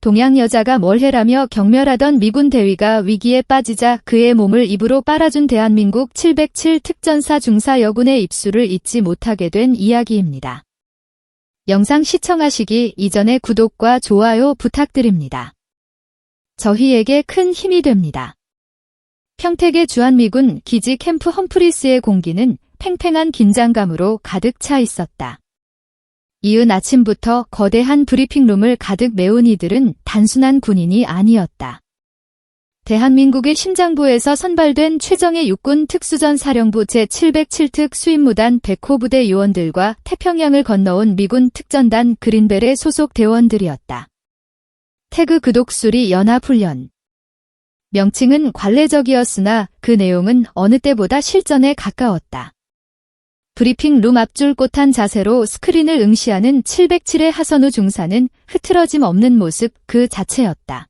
동양 여자가 뭘 해라며 경멸하던 미군 대위가 위기에 빠지자 그의 몸을 입으로 빨아준 대한민국 707 특전사 중사 여군의 입술을 잊지 못하게 된 이야기입니다. 영상 시청하시기 이전에 구독과 좋아요 부탁드립니다. 저희에게 큰 힘이 됩니다. 평택의 주한미군 기지 캠프 험프리스의 공기는 팽팽한 긴장감으로 가득 차 있었다. 이은 아침부터 거대한 브리핑룸을 가득 메운 이들은 단순한 군인이 아니었다. 대한민국의 심장부에서 선발된 최정예 육군 특수전 사령부 제707특 수임무단 100호 부대 요원들과 태평양을 건너온 미군 특전단 그린벨의 소속 대원들이었다. 태그 그독수리 연합훈련. 명칭은 관례적이었으나 그 내용은 어느 때보다 실전에 가까웠다. 브리핑 룸 앞줄 꼿한 자세로 스크린을 응시하는 707의 하선우 중사는 흐트러짐 없는 모습 그 자체였다.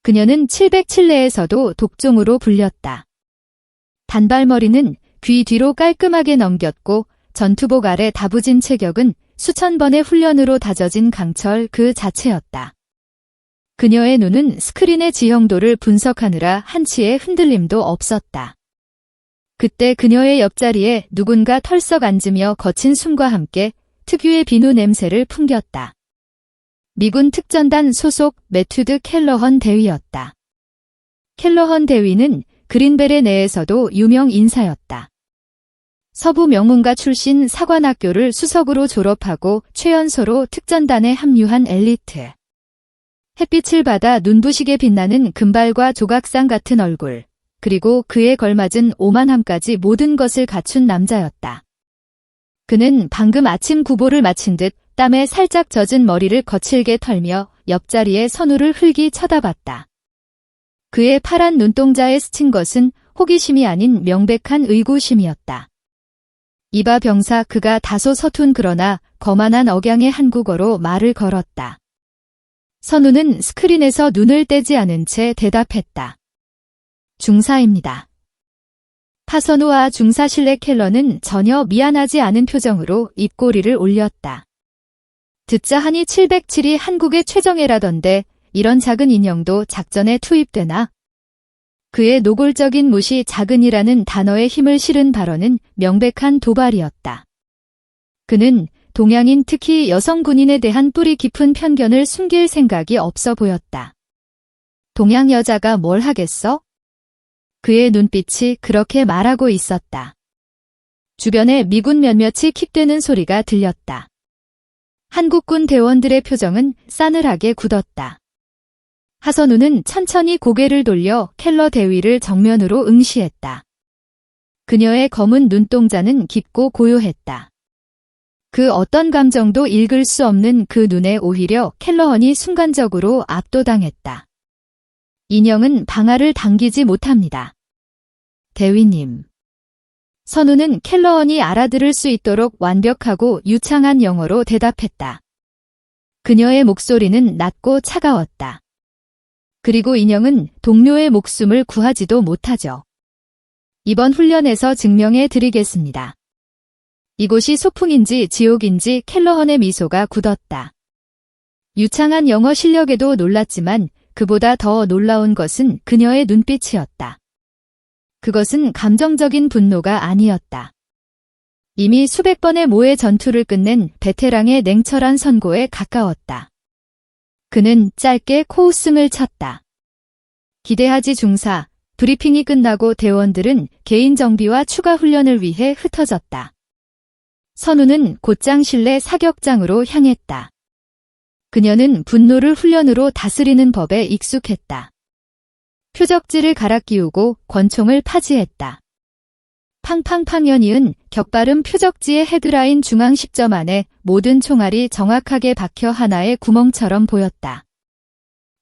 그녀는 707 내에서도 독종으로 불렸다. 단발머리는 귀 뒤로 깔끔하게 넘겼고 전투복 아래 다부진 체격은 수천 번의 훈련으로 다져진 강철 그 자체였다. 그녀의 눈은 스크린의 지형도를 분석하느라 한치의 흔들림도 없었다. 그때 그녀의 옆자리에 누군가 털썩 앉으며 거친 숨과 함께 특유의 비누 냄새를 풍겼다. 미군 특전단 소속 매튜드 켈러헌 대위였다. 켈러헌 대위는 그린벨의 내에서도 유명 인사였다. 서부 명문가 출신 사관학교를 수석으로 졸업하고 최연소로 특전단에 합류한 엘리트. 햇빛을 받아 눈부시게 빛나는 금발과 조각상 같은 얼굴. 그리고 그에 걸맞은 오만함까지 모든 것을 갖춘 남자였다. 그는 방금 아침 구보를 마친 듯 땀에 살짝 젖은 머리를 거칠게 털며 옆자리에 선우를 흘기 쳐다봤다. 그의 파란 눈동자에 스친 것은 호기심이 아닌 명백한 의구심이었다. 이봐 병사 그가 다소 서툰 그러나 거만한 억양의 한국어로 말을 걸었다. 선우는 스크린에서 눈을 떼지 않은 채 대답했다. 중사입니다. 파선우와 중사 실내 켈러는 전혀 미안하지 않은 표정으로 입꼬리를 올렸다. 듣자 하니 707이 한국의 최정예라던데 이런 작은 인형도 작전에 투입되나? 그의 노골적인 무시 작은이라는 단어에 힘을 실은 발언은 명백한 도발이었다. 그는 동양인 특히 여성 군인에 대한 뿌리 깊은 편견을 숨길 생각이 없어 보였다. 동양 여자가 뭘 하겠어? 그의 눈빛이 그렇게 말하고 있었다. 주변에 미군 몇몇이 킥되는 소리가 들렸다. 한국군 대원들의 표정은 싸늘하게 굳었다. 하선우는 천천히 고개를 돌려 켈러 대위를 정면으로 응시했다. 그녀의 검은 눈동자는 깊고 고요했다. 그 어떤 감정도 읽을 수 없는 그 눈에 오히려 켈러헌이 순간적으로 압도당했다. 인형은 방아를 당기지 못합니다. 대위님. 선우는 켈러헌이 알아들을 수 있도록 완벽하고 유창한 영어로 대답했다. 그녀의 목소리는 낮고 차가웠다. 그리고 인형은 동료의 목숨을 구하지도 못하죠. 이번 훈련에서 증명해 드리겠습니다. 이곳이 소풍인지 지옥인지 켈러헌의 미소가 굳었다. 유창한 영어 실력에도 놀랐지만 그보다 더 놀라운 것은 그녀의 눈빛이었다. 그것은 감정적인 분노가 아니었다. 이미 수백 번의 모의 전투를 끝낸 베테랑의 냉철한 선고에 가까웠다. 그는 짧게 코웃음을 쳤다. 기대하지 중사, 브리핑이 끝나고 대원들은 개인 정비와 추가 훈련을 위해 흩어졌다. 선우는 곧장 실내 사격장으로 향했다. 그녀는 분노를 훈련으로 다스리는 법에 익숙했다. 표적지를 갈아 끼우고 권총을 파지했다. 팡팡팡 연이은 격발음 표적지의 헤드라인 중앙 10점 안에 모든 총알이 정확하게 박혀 하나의 구멍처럼 보였다.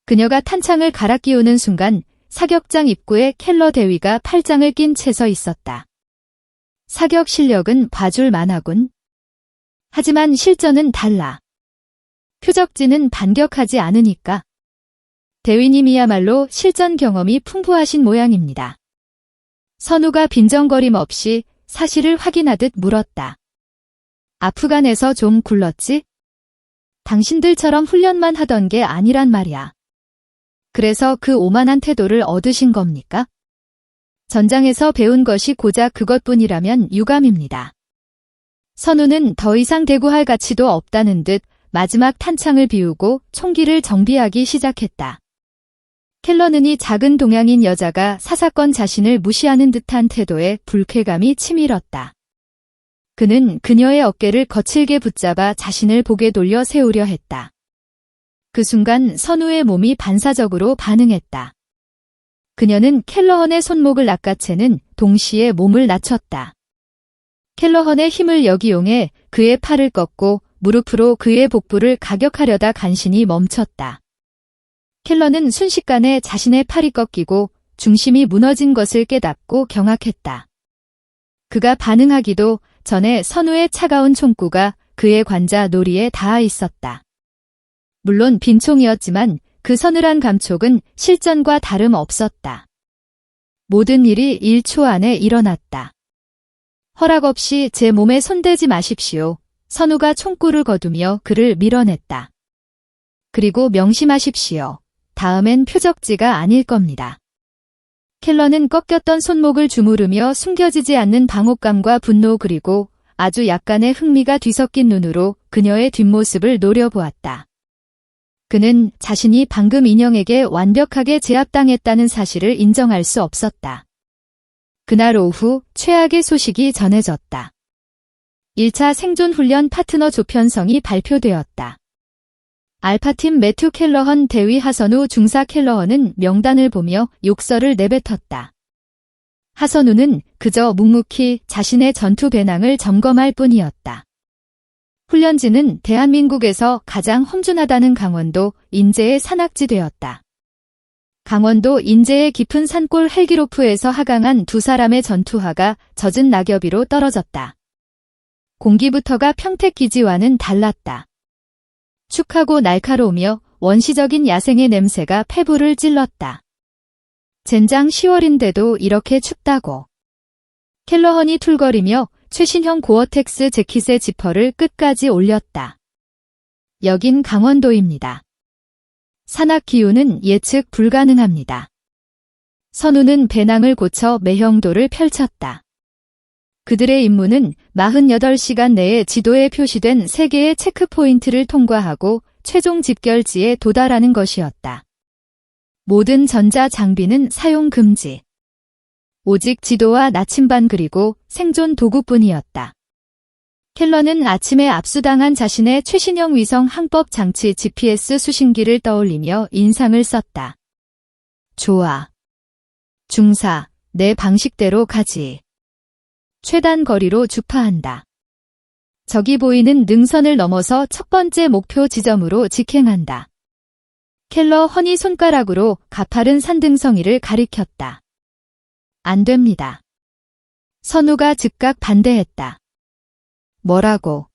그녀가 탄창을 갈아 끼우는 순간 사격장 입구에 켈러 대위가 팔짱을 낀 채 서 있었다. 사격 실력은 봐줄 만하군. 하지만 실전은 달라. 표적지는 반격하지 않으니까. 대위님이야말로 실전 경험이 풍부하신 모양입니다. 선우가 빈정거림 없이 사실을 확인하듯 물었다. 아프간에서 좀 굴렀지? 당신들처럼 훈련만 하던 게 아니란 말이야. 그래서 그 오만한 태도를 얻으신 겁니까? 전장에서 배운 것이 고작 그것뿐이라면 유감입니다. 선우는 더 이상 대구할 가치도 없다는 듯 마지막 탄창을 비우고 총기를 정비하기 시작했다. 켈러는이 작은 동양인 여자가 사사건 자신을 무시하는 듯한 태도에 불쾌감이 치밀었다. 그는 그녀의 어깨를 거칠게 붙잡아 자신을 보게 돌려 세우려 했다. 그 순간 선우의 몸이 반사적으로 반응했다. 그녀는 켈러헌의 손목을 낚아채는 동시에 몸을 낮췄다. 켈러헌의 힘을 역이용해 그의 팔을 꺾고 무릎으로 그의 복부를 가격하려다 간신히 멈췄다. 켈러는 순식간에 자신의 팔이 꺾이고 중심이 무너진 것을 깨닫고 경악했다. 그가 반응하기도 전에 선우의 차가운 총구가 그의 관자 노리에 닿아 있었다. 물론 빈총이었지만 그 서늘한 감촉은 실전과 다름없었다. 모든 일이 1초 안에 일어났다. 허락 없이 제 몸에 손대지 마십시오. 선우가 총구를 거두며 그를 밀어냈다. 그리고 명심하십시오. 다음엔 표적지가 아닐 겁니다. 켈러는 꺾였던 손목을 주무르며 숨겨지지 않는 방혹감과 분노 그리고 아주 약간의 흥미가 뒤섞인 눈으로 그녀의 뒷모습을 노려보았다. 그는 자신이 방금 인형에게 완벽하게 제압당했다는 사실을 인정할 수 없었다. 그날 오후 최악의 소식이 전해졌다. 1차 생존훈련 파트너 조편성이 발표되었다. 알파팀 매튜 켈러헌 대위 하선우 중사 켈러헌은 명단을 보며 욕설을 내뱉었다. 하선우는 그저 묵묵히 자신의 전투 배낭을 점검할 뿐이었다. 훈련지는 대한민국에서 가장 험준하다는 강원도 인제에 산악지되었다. 강원도 인제의 깊은 산골 헬기로프에서 하강한 두 사람의 전투화가 젖은 낙엽 위로 떨어졌다. 공기부터가 평택기지와는 달랐다. 축하고 날카로우며 원시적인 야생의 냄새가 폐부를 찔렀다. 젠장 10월인데도 이렇게 춥다고. 켈러헌이 툴거리며 최신형 고어텍스 재킷의 지퍼를 끝까지 올렸다. 여긴 강원도입니다. 산악 기후는 예측 불가능합니다. 선우는 배낭을 고쳐 매형도를 펼쳤다. 그들의 임무는 48시간 내에 지도에 표시된 3개의 체크포인트를 통과하고 최종 집결지에 도달하는 것이었다. 모든 전자장비는 사용 금지. 오직 지도와 나침반 그리고 생존 도구뿐이었다. 켈러는 아침에 압수당한 자신의 최신형 위성 항법 장치 GPS 수신기를 떠올리며 인상을 썼다. 좋아. 중사, 내 방식대로 가지. 최단 거리로 주파한다. 저기 보이는 능선을 넘어서 첫 번째 목표 지점으로 직행한다. 켈러헌이 손가락으로 가파른 산등성이를 가리켰다. 안 됩니다. 선우가 즉각 반대했다. 뭐라고?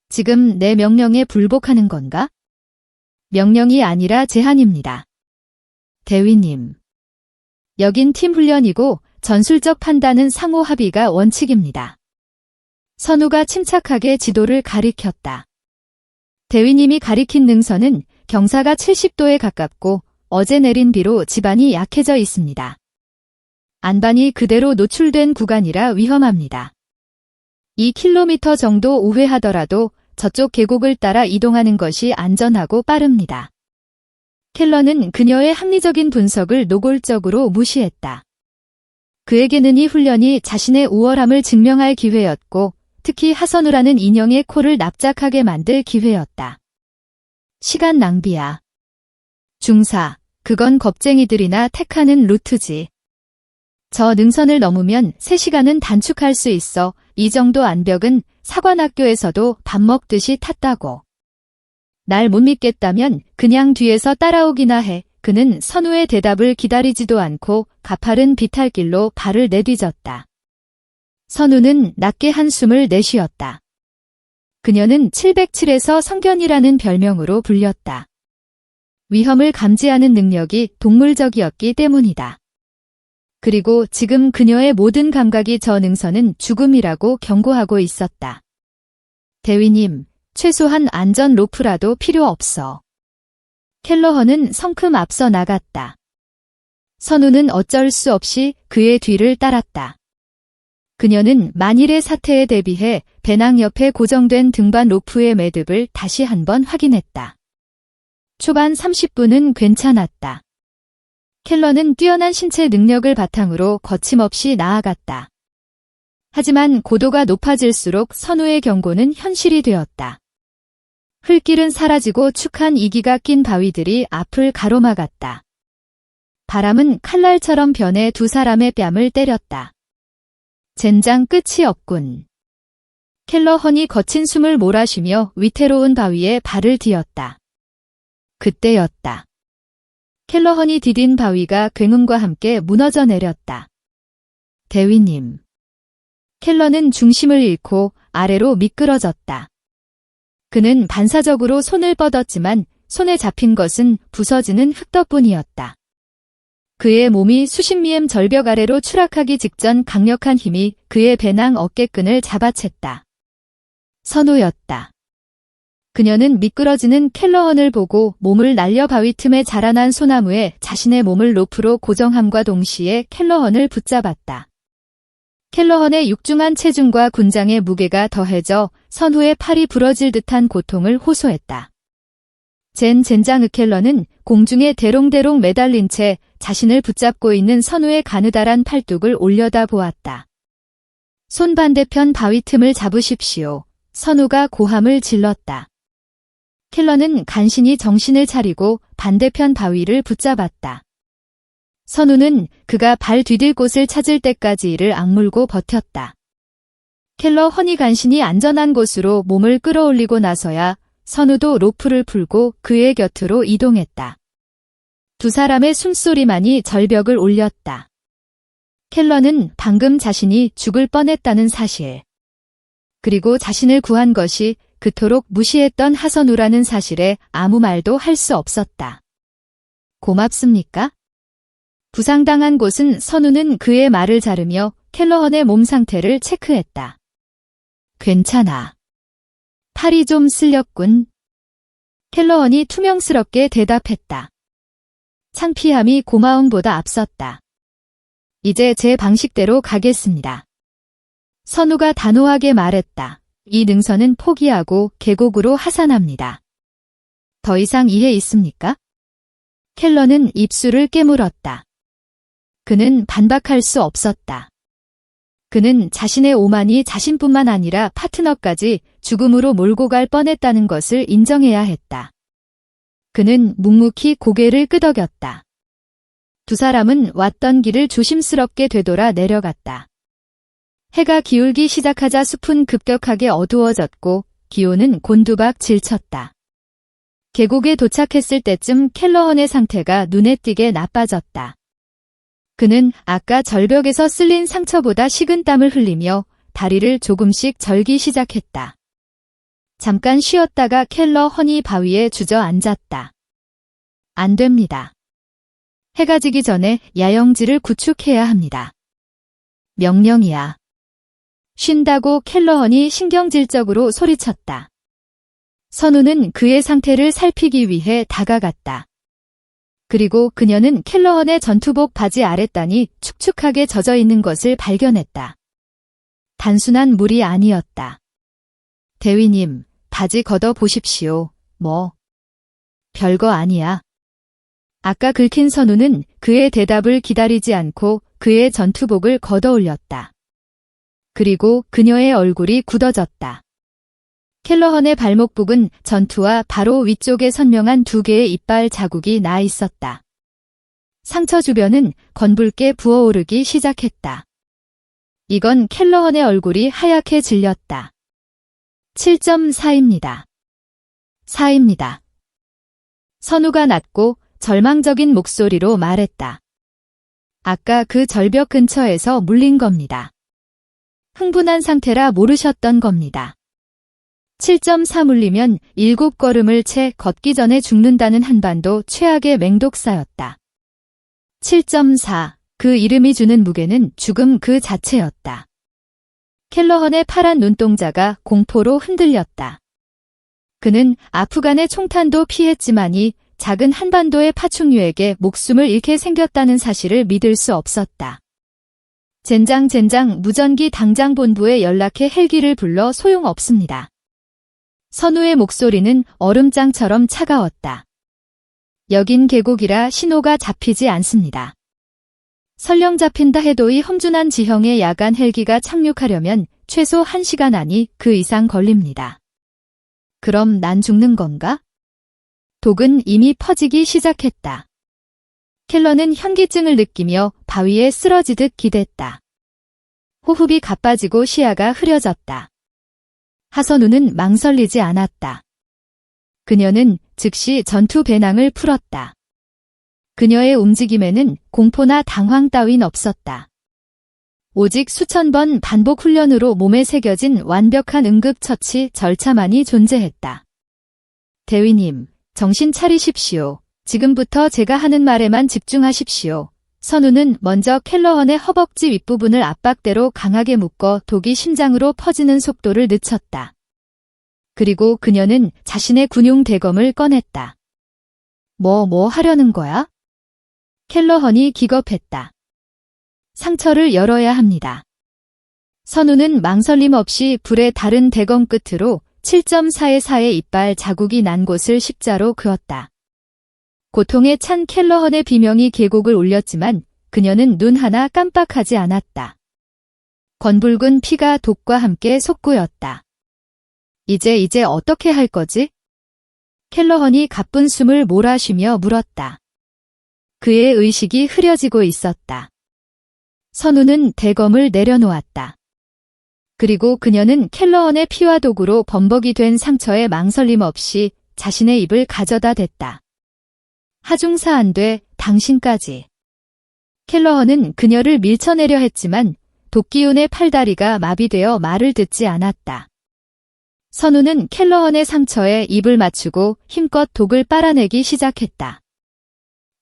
지금 내 명령에 불복하는 건가? 명령이 아니라 제한입니다. 대위님. 여긴 팀 훈련이고 전술적 판단은 상호 합의가 원칙입니다. 선우가 침착하게 지도를 가리켰다. 대위님이 가리킨 능선은 경사가 70도에 가깝고 어제 내린 비로 지반이 약해져 있습니다. 안반이 그대로 노출된 구간이라 위험합니다. 2km 정도 우회하더라도 저쪽 계곡을 따라 이동하는 것이 안전하고 빠릅니다. 켈러는 그녀의 합리적인 분석을 노골적으로 무시했다. 그에게는 이 훈련이 자신의 우월함을 증명할 기회였고 특히 하선우라는 인형의 코를 납작하게 만들 기회였다. 시간 낭비야. 중사, 그건 겁쟁이들이나 택하는 루트지. 저 능선을 넘으면 3시간은 단축할 수 있어. 이 정도 안벽은 사관학교에서도 밥 먹듯이 탔다고. 날 못 믿겠다면 그냥 뒤에서 따라오기나 해. 그는 선우의 대답을 기다리지도 않고 가파른 비탈길로 발을 내디뎠다. 선우는 낮게 한숨을 내쉬었다. 그녀는 707에서 성견이라는 별명으로 불렸다. 위험을 감지하는 능력이 동물적이었기 때문이다. 그리고 지금 그녀의 모든 감각이 저 능선은 죽음이라고 경고하고 있었다. 대위님, 최소한 안전 로프라도 필요 없어. 켈러헌은 성큼 앞서 나갔다. 선우는 어쩔 수 없이 그의 뒤를 따랐다. 그녀는 만일의 사태에 대비해 배낭 옆에 고정된 등반 로프의 매듭을 다시 한번 확인했다. 초반 30분은 괜찮았다. 켈러는 뛰어난 신체 능력을 바탕으로 거침없이 나아갔다. 하지만 고도가 높아질수록 선우의 경고는 현실이 되었다. 흙길은 사라지고 축한 이기가 낀 바위들이 앞을 가로막았다. 바람은 칼날처럼 변해 두 사람의 뺨을 때렸다. 젠장 끝이 없군. 켈러헌이 거친 숨을 몰아쉬며 위태로운 바위에 발을 디뎠다. 그때였다. 켈러헌이 디딘 바위가 굉음과 함께 무너져 내렸다. 대위님. 켈러는 중심을 잃고 아래로 미끄러졌다. 그는 반사적으로 손을 뻗었지만 손에 잡힌 것은 부서지는 흙떡뿐이었다. 그의 몸이 수십 미엠 절벽 아래로 추락하기 직전 강력한 힘이 그의 배낭 어깨끈을 잡아챘다. 선우였다. 그녀는 미끄러지는 켈러헌을 보고 몸을 날려 바위 틈에 자라난 소나무에 자신의 몸을 로프로 고정함과 동시에 켈러헌을 붙잡았다. 켈러헌의 육중한 체중과 군장의 무게가 더해져 선우의 팔이 부러질 듯한 고통을 호소했다. 젠장 켈러는 공중에 대롱대롱 매달린 채 자신을 붙잡고 있는 선우의 가느다란 팔뚝을 올려다 보았다. 손 반대편 바위 틈을 잡으십시오. 선우가 고함을 질렀다. 켈러는 간신히 정신을 차리고 반대편 바위를 붙잡았다. 선우는 그가 발 디딜 곳을 찾을 때까지 이를 악물고 버텼다. 켈러헌이 간신히 안전한 곳으로 몸을 끌어올리고 나서야 선우도 로프를 풀고 그의 곁으로 이동했다. 두 사람의 숨소리만이 절벽을 울렸다. 켈러는 방금 자신이 죽을 뻔했다는 사실, 그리고 자신을 구한 것이 그토록 무시했던 하선우라는 사실에 아무 말도 할 수 없었다. 고맙습니까? 부상당한 곳은 선우는 그의 말을 자르며 켈러헌의 몸 상태를 체크했다. 괜찮아. 팔이 좀 쓸렸군. 켈러헌이 투명스럽게 대답했다. 창피함이 고마움보다 앞섰다. 이제 제 방식대로 가겠습니다. 선우가 단호하게 말했다. 이 능선은 포기하고 계곡으로 하산합니다. 더 이상 이해 있습니까? 켈러는 입술을 깨물었다. 그는 반박할 수 없었다. 그는 자신의 오만이 자신뿐만 아니라 파트너까지 죽음으로 몰고 갈 뻔했다는 것을 인정해야 했다. 그는 묵묵히 고개를 끄덕였다. 두 사람은 왔던 길을 조심스럽게 되돌아 내려갔다. 해가 기울기 시작하자 숲은 급격하게 어두워졌고 기온은 곤두박 질쳤다. 계곡에 도착했을 때쯤 켈러헌의 상태가 눈에 띄게 나빠졌다. 그는 아까 절벽에서 쓸린 상처보다 식은땀을 흘리며 다리를 조금씩 절기 시작했다. 잠깐 쉬었다가 켈러헌이 바위에 주저앉았다. 안 됩니다. 해가 지기 전에 야영지를 구축해야 합니다. 명령이야. 쉰다고 켈러헌이 신경질적으로 소리쳤다. 선우는 그의 상태를 살피기 위해 다가갔다. 그리고 그녀는 켈러헌의 전투복 바지 아랫단이 축축하게 젖어 있는 것을 발견했다. 단순한 물이 아니었다. 대위님, 바지 걷어 보십시오. 뭐? 별거 아니야. 아까 긁힌 선우는 그의 대답을 기다리지 않고 그의 전투복을 걷어 올렸다. 그리고 그녀의 얼굴이 굳어졌다. 켈러헌의 발목 부근 전투와 바로 위쪽에 선명한 두 개의 이빨 자국이 나 있었다. 상처 주변은 건붉게 부어오르기 시작했다. 이건 켈러헌의 얼굴이 하얗게 질렸다. 7.4입니다. 4입니다. 선우가 낮고 절망적인 목소리로 말했다. 아까 그 절벽 근처에서 물린 겁니다. 흥분한 상태라 모르셨던 겁니다. 7.4 물리면 7걸음을 채 걷기 전에 죽는다는 한반도 최악의 맹독사였다. 7.4, 그 이름이 주는 무게는 죽음 그 자체였다. 켈러헌의 파란 눈동자가 공포로 흔들렸다. 그는 아프간의 총탄도 피했지만이 작은 한반도의 파충류에게 목숨을 잃게 생겼다는 사실을 믿을 수 없었다. 젠장 무전기 당장 본부에 연락해 헬기를 불러 소용없습니다. 선우의 목소리는 얼음장처럼 차가웠다. 여긴 계곡이라 신호가 잡히지 않습니다. 설령 잡힌다 해도 이 험준한 지형에 야간 헬기가 착륙하려면 최소 1시간 아니 그 이상 걸립니다. 그럼 난 죽는 건가? 독은 이미 퍼지기 시작했다. 켈러는 현기증을 느끼며 바위에 쓰러지듯 기댔다. 호흡이 가빠지고 시야가 흐려졌다. 하선우는 망설이지 않았다. 그녀는 즉시 전투 배낭을 풀었다. 그녀의 움직임에는 공포나 당황 따윈 없었다. 오직 수천 번 반복 훈련으로 몸에 새겨진 완벽한 응급처치 절차만이 존재했다. 대위님, 정신 차리십시오. 지금부터 제가 하는 말에만 집중하십시오. 선우는 먼저 켈러헌의 허벅지 윗부분을 압박대로 강하게 묶어 독이 심장으로 퍼지는 속도를 늦췄다. 그리고 그녀는 자신의 군용 대검을 꺼냈다. 뭐 하려는 거야? 켈러헌이 기겁했다. 상처를 열어야 합니다. 선우는 망설임 없이 불에 다른 대검 끝으로 7.4의 이빨 자국이 난 곳을 십자로 그었다. 고통에 찬 켈러헌의 비명이 계곡을 울렸지만 그녀는 눈 하나 깜빡하지 않았다. 건붉은 피가 독과 함께 솟구였다. 이제 어떻게 할 거지? 켈러헌이 가쁜 숨을 몰아쉬며 물었다. 그의 의식이 흐려지고 있었다. 선우는 대검을 내려놓았다. 그리고 그녀는 켈러헌의 피와 독으로 범벅이 된 상처에 망설임 없이 자신의 입을 가져다 댔다. 하중사 안 돼, 당신까지. 켈러헌은 그녀를 밀쳐내려 했지만 독기운의 팔다리가 마비되어 말을 듣지 않았다. 선우는 켈러헌의 상처에 입을 맞추고 힘껏 독을 빨아내기 시작했다.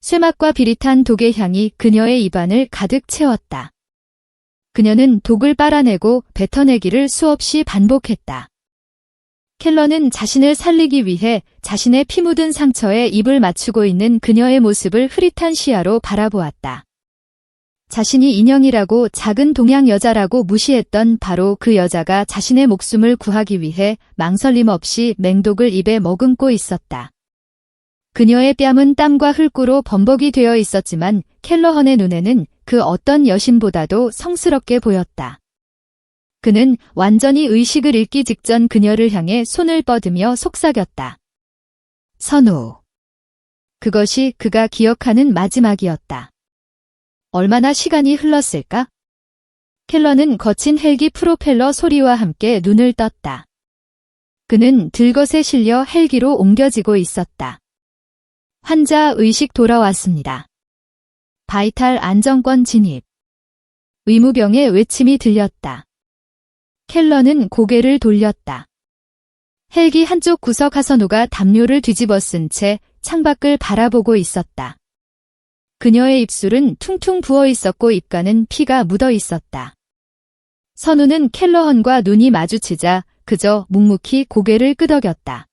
쇠맛과 비릿한 독의 향이 그녀의 입안을 가득 채웠다. 그녀는 독을 빨아내고 뱉어내기를 수없이 반복했다. 켈러는 자신을 살리기 위해 자신의 피 묻은 상처에 입을 맞추고 있는 그녀의 모습을 흐릿한 시야로 바라보았다. 자신이 인형이라고 작은 동양 여자라고 무시했던 바로 그 여자가 자신의 목숨을 구하기 위해 망설임 없이 맹독을 입에 머금고 있었다. 그녀의 뺨은 땀과 흙으로 범벅이 되어 있었지만 켈러헌의 눈에는 그 어떤 여신보다도 성스럽게 보였다. 그는 완전히 의식을 잃기 직전 그녀를 향해 손을 뻗으며 속삭였다. 선우. 그것이 그가 기억하는 마지막이었다. 얼마나 시간이 흘렀을까? 켈러는 거친 헬기 프로펠러 소리와 함께 눈을 떴다. 그는 들것에 실려 헬기로 옮겨지고 있었다. 환자 의식 돌아왔습니다. 바이탈 안정권 진입. 의무병의 외침이 들렸다. 켈러는 고개를 돌렸다. 헬기 한쪽 구석 하선우가 담요를 뒤집어 쓴 채 창밖을 바라보고 있었다. 그녀의 입술은 퉁퉁 부어 있었고 입가는 피가 묻어 있었다. 선우는 켈러헌과 눈이 마주치자 그저 묵묵히 고개를 끄덕였다.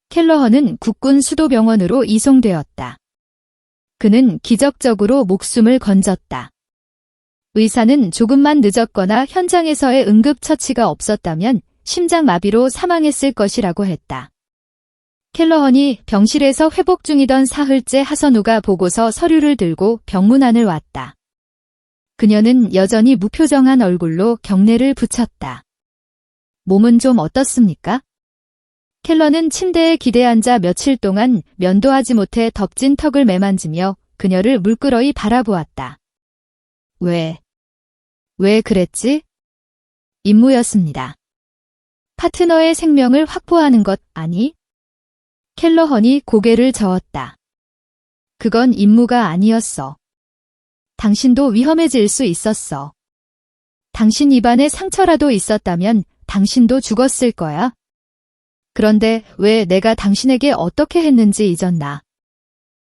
켈러헌은 국군 수도병원으로 이송되었다. 그는 기적적으로 목숨을 건졌다. 의사는 조금만 늦었거나 현장에서의 응급처치가 없었다면 심장마비로 사망했을 것이라고 했다. 켈러헌이 병실에서 회복 중이던 사흘째 하선우가 보고서 서류를 들고 병문안을 왔다. 그녀는 여전히 무표정한 얼굴로 경례를 붙였다. 몸은 좀 어떻습니까? 켈러는 침대에 기대앉아 며칠 동안 면도하지 못해 덥진 턱을 매만지며 그녀를 물끄러이 바라보았다. 왜 그랬지? 임무였습니다. 파트너의 생명을 확보하는 것 아니? 켈러헌이 고개를 저었다. 그건 임무가 아니었어. 당신도 위험해질 수 있었어. 당신 입안에 상처라도 있었다면 당신도 죽었을 거야. 그런데 왜 내가 당신에게 어떻게 했는지 잊었나?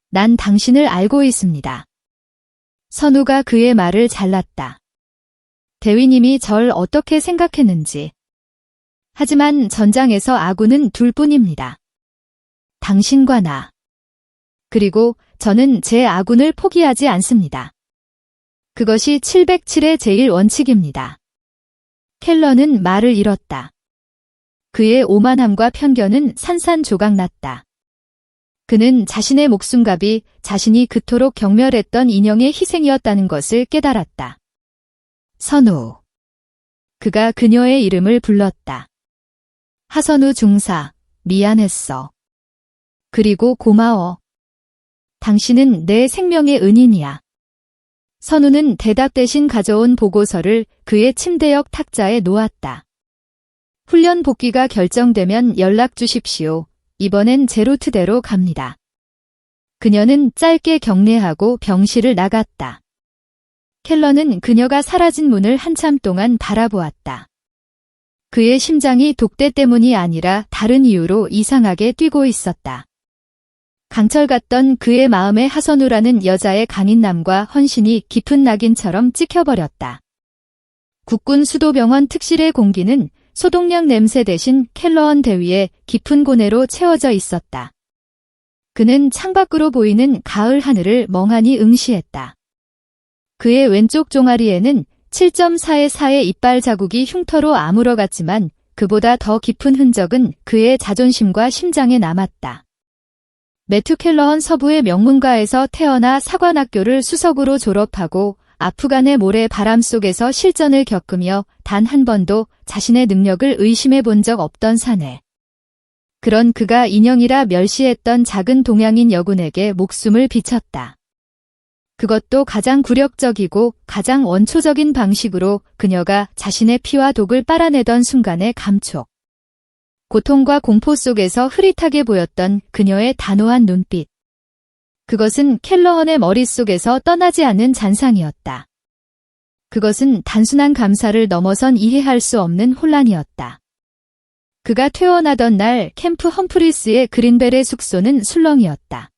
난 당신을 알고 있습니다. 선우가 그의 말을 잘랐다. 대위님이 절 어떻게 생각했는지. 하지만 전장에서 아군은 둘뿐입니다. 당신과 나. 그리고 저는 제 아군을 포기하지 않습니다. 그것이 707의 제일 원칙입니다. 켈러는 말을 잃었다. 그의 오만함과 편견은 산산조각났다. 그는 자신의 목숨값이 자신이 그토록 경멸했던 인형의 희생이었다는 것을 깨달았다. 선우. 그가 그녀의 이름을 불렀다. 하선우 중사, 미안했어. 그리고 고마워. 당신은 내 생명의 은인이야. 선우는 대답 대신 가져온 보고서를 그의 침대 옆 탁자에 놓았다. 훈련 복귀가 결정되면 연락 주십시오. 이번엔 제로트대로 갑니다. 그녀는 짧게 경례하고 병실을 나갔다. 켈러는 그녀가 사라진 문을 한참 동안 바라보았다. 그의 심장이 독대 때문이 아니라 다른 이유로 이상하게 뛰고 있었다. 강철 같던 그의 마음에 하선우라는 여자의 강인남과 헌신이 깊은 낙인처럼 찍혀버렸다. 국군 수도병원 특실의 공기는 소독약 냄새 대신 켈러헌 대위의 깊은 고뇌로 채워져 있었다. 그는 창밖으로 보이는 가을 하늘을 멍하니 응시했다. 그의 왼쪽 종아리에는 7.4의 4의 이빨 자국이 흉터로 아물어갔지만 그보다 더 깊은 흔적은 그의 자존심과 심장에 남았다. 매튜 켈러헌 서부의 명문가에서 태어나 사관학교를 수석으로 졸업하고 아프간의 모래 바람 속에서 실전을 겪으며 단 한 번도 자신의 능력을 의심해 본 적 없던 사내. 그런 그가 인형이라 멸시했던 작은 동양인 여군에게 목숨을 비쳤다. 그것도 가장 굴욕적이고 가장 원초적인 방식으로 그녀가 자신의 피와 독을 빨아내던 순간의 감촉. 고통과 공포 속에서 흐릿하게 보였던 그녀의 단호한 눈빛. 그것은 켈러헌의 머릿속에서 떠나지 않는 잔상이었다. 그것은 단순한 감사를 넘어선 이해할 수 없는 혼란이었다. 그가 퇴원하던 날 캠프 험프리스의 그린벨의 숙소는 술렁이었다.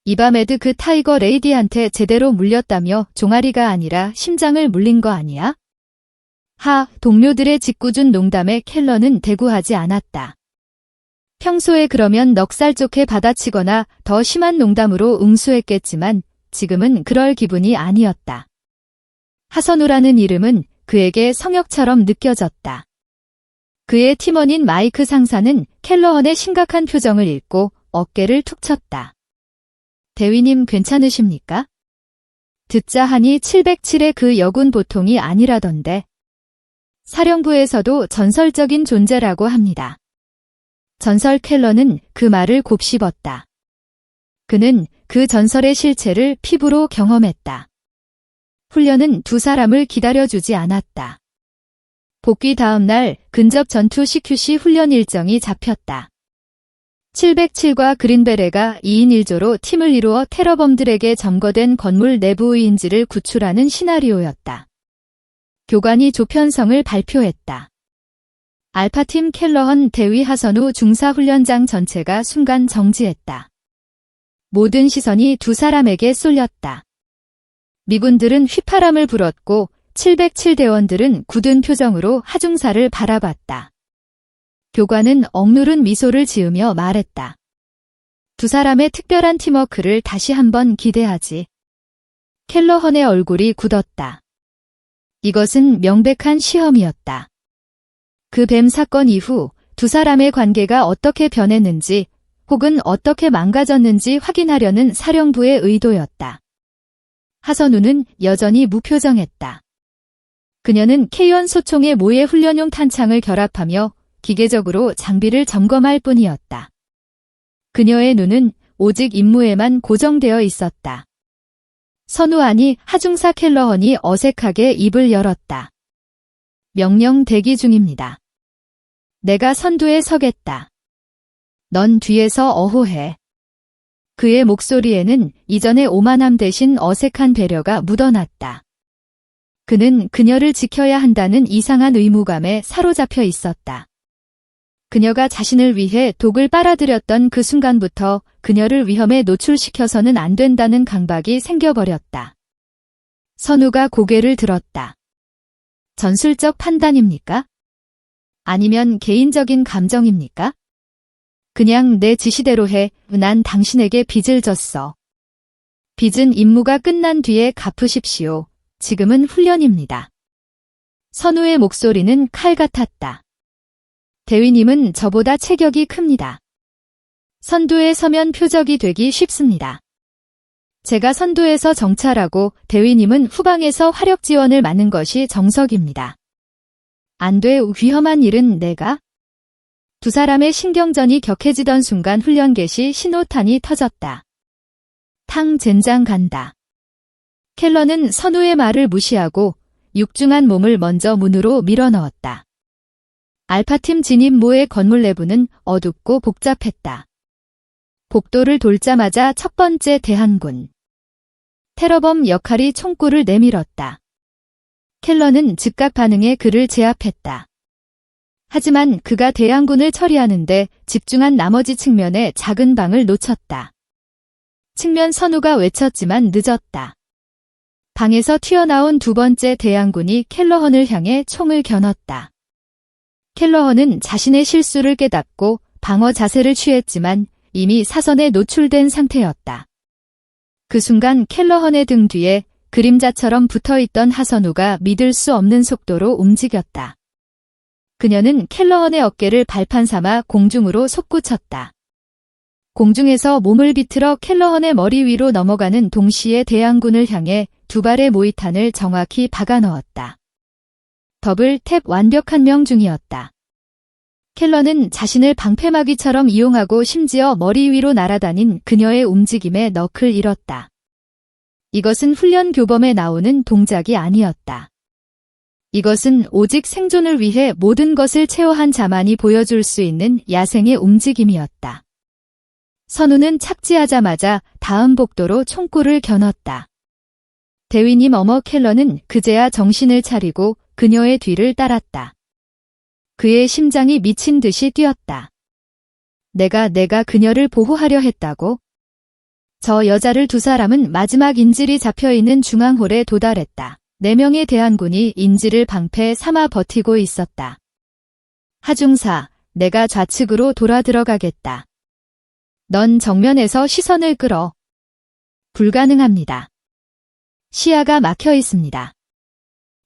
이밤에드 그 타이거 레이디한테 제대로 물렸다며 종아리가 아니라 심장을 물린 거 아니야? 동료들의 짓궂은 농담에 켈러는 대꾸하지 않았다. 평소에 그러면 넉살 좋게 받아치거나 더 심한 농담으로 응수했겠지만 지금은 그럴 기분이 아니었다. 하선우라는 이름은 그에게 성역처럼 느껴졌다. 그의 팀원인 마이크 상사는 켈러헌의 심각한 표정을 읽고 어깨를 툭 쳤다. 대위님 괜찮으십니까? 듣자 하니 707의 그 여군 보통이 아니라던데. 사령부에서도 전설적인 존재라고 합니다. 전설 켈러는 그 말을 곱씹었다. 그는 그 전설의 실체를 피부로 경험했다. 훈련은 두 사람을 기다려주지 않았다. 복귀 다음 날 근접 전투 CQC 훈련 일정이 잡혔다. 707과 그린베레가 2인 1조로 팀을 이루어 테러범들에게 점거된 건물 내부 의인지를 구출하는 시나리오였다. 교관이 조편성을 발표했다. 알파팀 켈러헌 대위 하선우 중사훈련장 전체가 순간 정지했다. 모든 시선이 두 사람에게 쏠렸다. 미군들은 휘파람을 불었고 707 대원들은 굳은 표정으로 하중사를 바라봤다. 교관은 억누른 미소를 지으며 말했다. 두 사람의 특별한 팀워크를 다시 한번 기대하지. 켈러헌의 얼굴이 굳었다. 이것은 명백한 시험이었다. 그 뱀 사건 이후 두 사람의 관계가 어떻게 변했는지 혹은 어떻게 망가졌는지 확인하려는 사령부의 의도였다. 하선우는 여전히 무표정했다. 그녀는 K1 소총의 모의 훈련용 탄창을 결합하며 기계적으로 장비를 점검할 뿐이었다. 그녀의 눈은 오직 임무에만 고정되어 있었다. 선우 아니 하중사 켈러헌이 어색하게 입을 열었다. 명령 대기 중입니다. 내가 선두에 서겠다. 넌 뒤에서 어호해. 그의 목소리에는 이전의 오만함 대신 어색한 배려가 묻어났다. 그는 그녀를 지켜야 한다는 이상한 의무감에 사로잡혀 있었다. 그녀가 자신을 위해 독을 빨아들였던 그 순간부터 그녀를 위험에 노출시켜서는 안 된다는 강박이 생겨버렸다. 선우가 고개를 들었다. 전술적 판단입니까? 아니면 개인적인 감정입니까? 그냥 내 지시대로 해. 난 당신에게 빚을 졌어. 빚은 임무가 끝난 뒤에 갚으십시오. 지금은 훈련입니다. 선우의 목소리는 칼 같았다. 대위님은 저보다 체격이 큽니다. 선두에 서면 표적이 되기 쉽습니다. 제가 선두에서 정찰하고 대위님은 후방에서 화력 지원을 맡는 것이 정석입니다. 안 돼, 위험한 일은 내가? 두 사람의 신경전이 격해지던 순간 훈련 개시 신호탄이 터졌다. 탕 젠장 간다. 켈러는 선우의 말을 무시하고 육중한 몸을 먼저 문으로 밀어넣었다. 알파팀 진입모의 건물 내부는 어둡고 복잡했다. 복도를 돌자마자 첫 번째 대항군. 테러범 역할이 총구를 내밀었다. 켈러는 즉각 반응해 그를 제압했다. 하지만 그가 대항군을 처리하는데 집중한 나머지 측면의 작은 방을 놓쳤다. 측면 선우가 외쳤지만 늦었다. 방에서 튀어나온 두 번째 대항군이 켈러헌을 향해 총을 겨눴다. 켈러헌은 자신의 실수를 깨닫고 방어 자세를 취했지만 이미 사선에 노출된 상태였다. 그 순간 켈러헌의 등 뒤에 그림자처럼 붙어있던 하선우가 믿을 수 없는 속도로 움직였다. 그녀는 켈러헌의 어깨를 발판 삼아 공중으로 솟구쳤다. 공중에서 몸을 비틀어 켈러헌의 머리 위로 넘어가는 동시에 대항군을 향해 두 발의 모이탄을 정확히 박아 넣었다. 더블 탭 완벽한 명중이었다. 켈러는 자신을 방패막이처럼 이용하고 심지어 머리 위로 날아다닌 그녀의 움직임에 넋을 잃었다. 이것은 훈련 교범에 나오는 동작이 아니었다. 이것은 오직 생존을 위해 모든 것을 체화한 자만이 보여줄 수 있는 야생의 움직임이었다. 선우는 착지하자마자 다음 복도로 총구를 겨눴다. 대위님 어머 켈러는 그제야 정신을 차리고 그녀의 뒤를 따랐다. 그의 심장이 미친 듯이 뛰었다. 내가 그녀를 보호하려 했다고? 저 여자를 두 사람은 마지막 인질이 잡혀있는 중앙홀에 도달했다. 4명의 대항군이 인질을 방패 삼아 버티고 있었다. 하중사, 내가 좌측으로 돌아 들어가겠다. 넌 정면에서 시선을 끌어. 불가능합니다. 시야가 막혀 있습니다.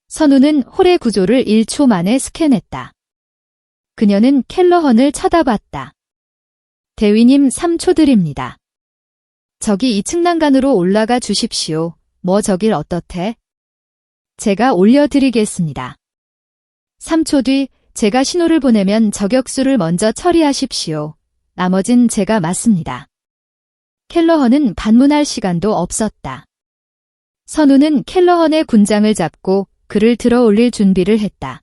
선우는 홀의 구조를 1초 만에 스캔했다. 그녀는 켈러헌을 쳐다봤다. 대위님 3초 드립니다. 저기 2층 난간으로 올라가 주십시오. 뭐 저길 어떻대? 제가 올려드리겠습니다. 3초 뒤 제가 신호를 보내면 저격수를 먼저 처리하십시오. 나머진 제가 맡습니다. 켈러헌은 반문할 시간도 없었다. 선우는 켈러헌의 군장을 잡고 그를 들어 올릴 준비를 했다.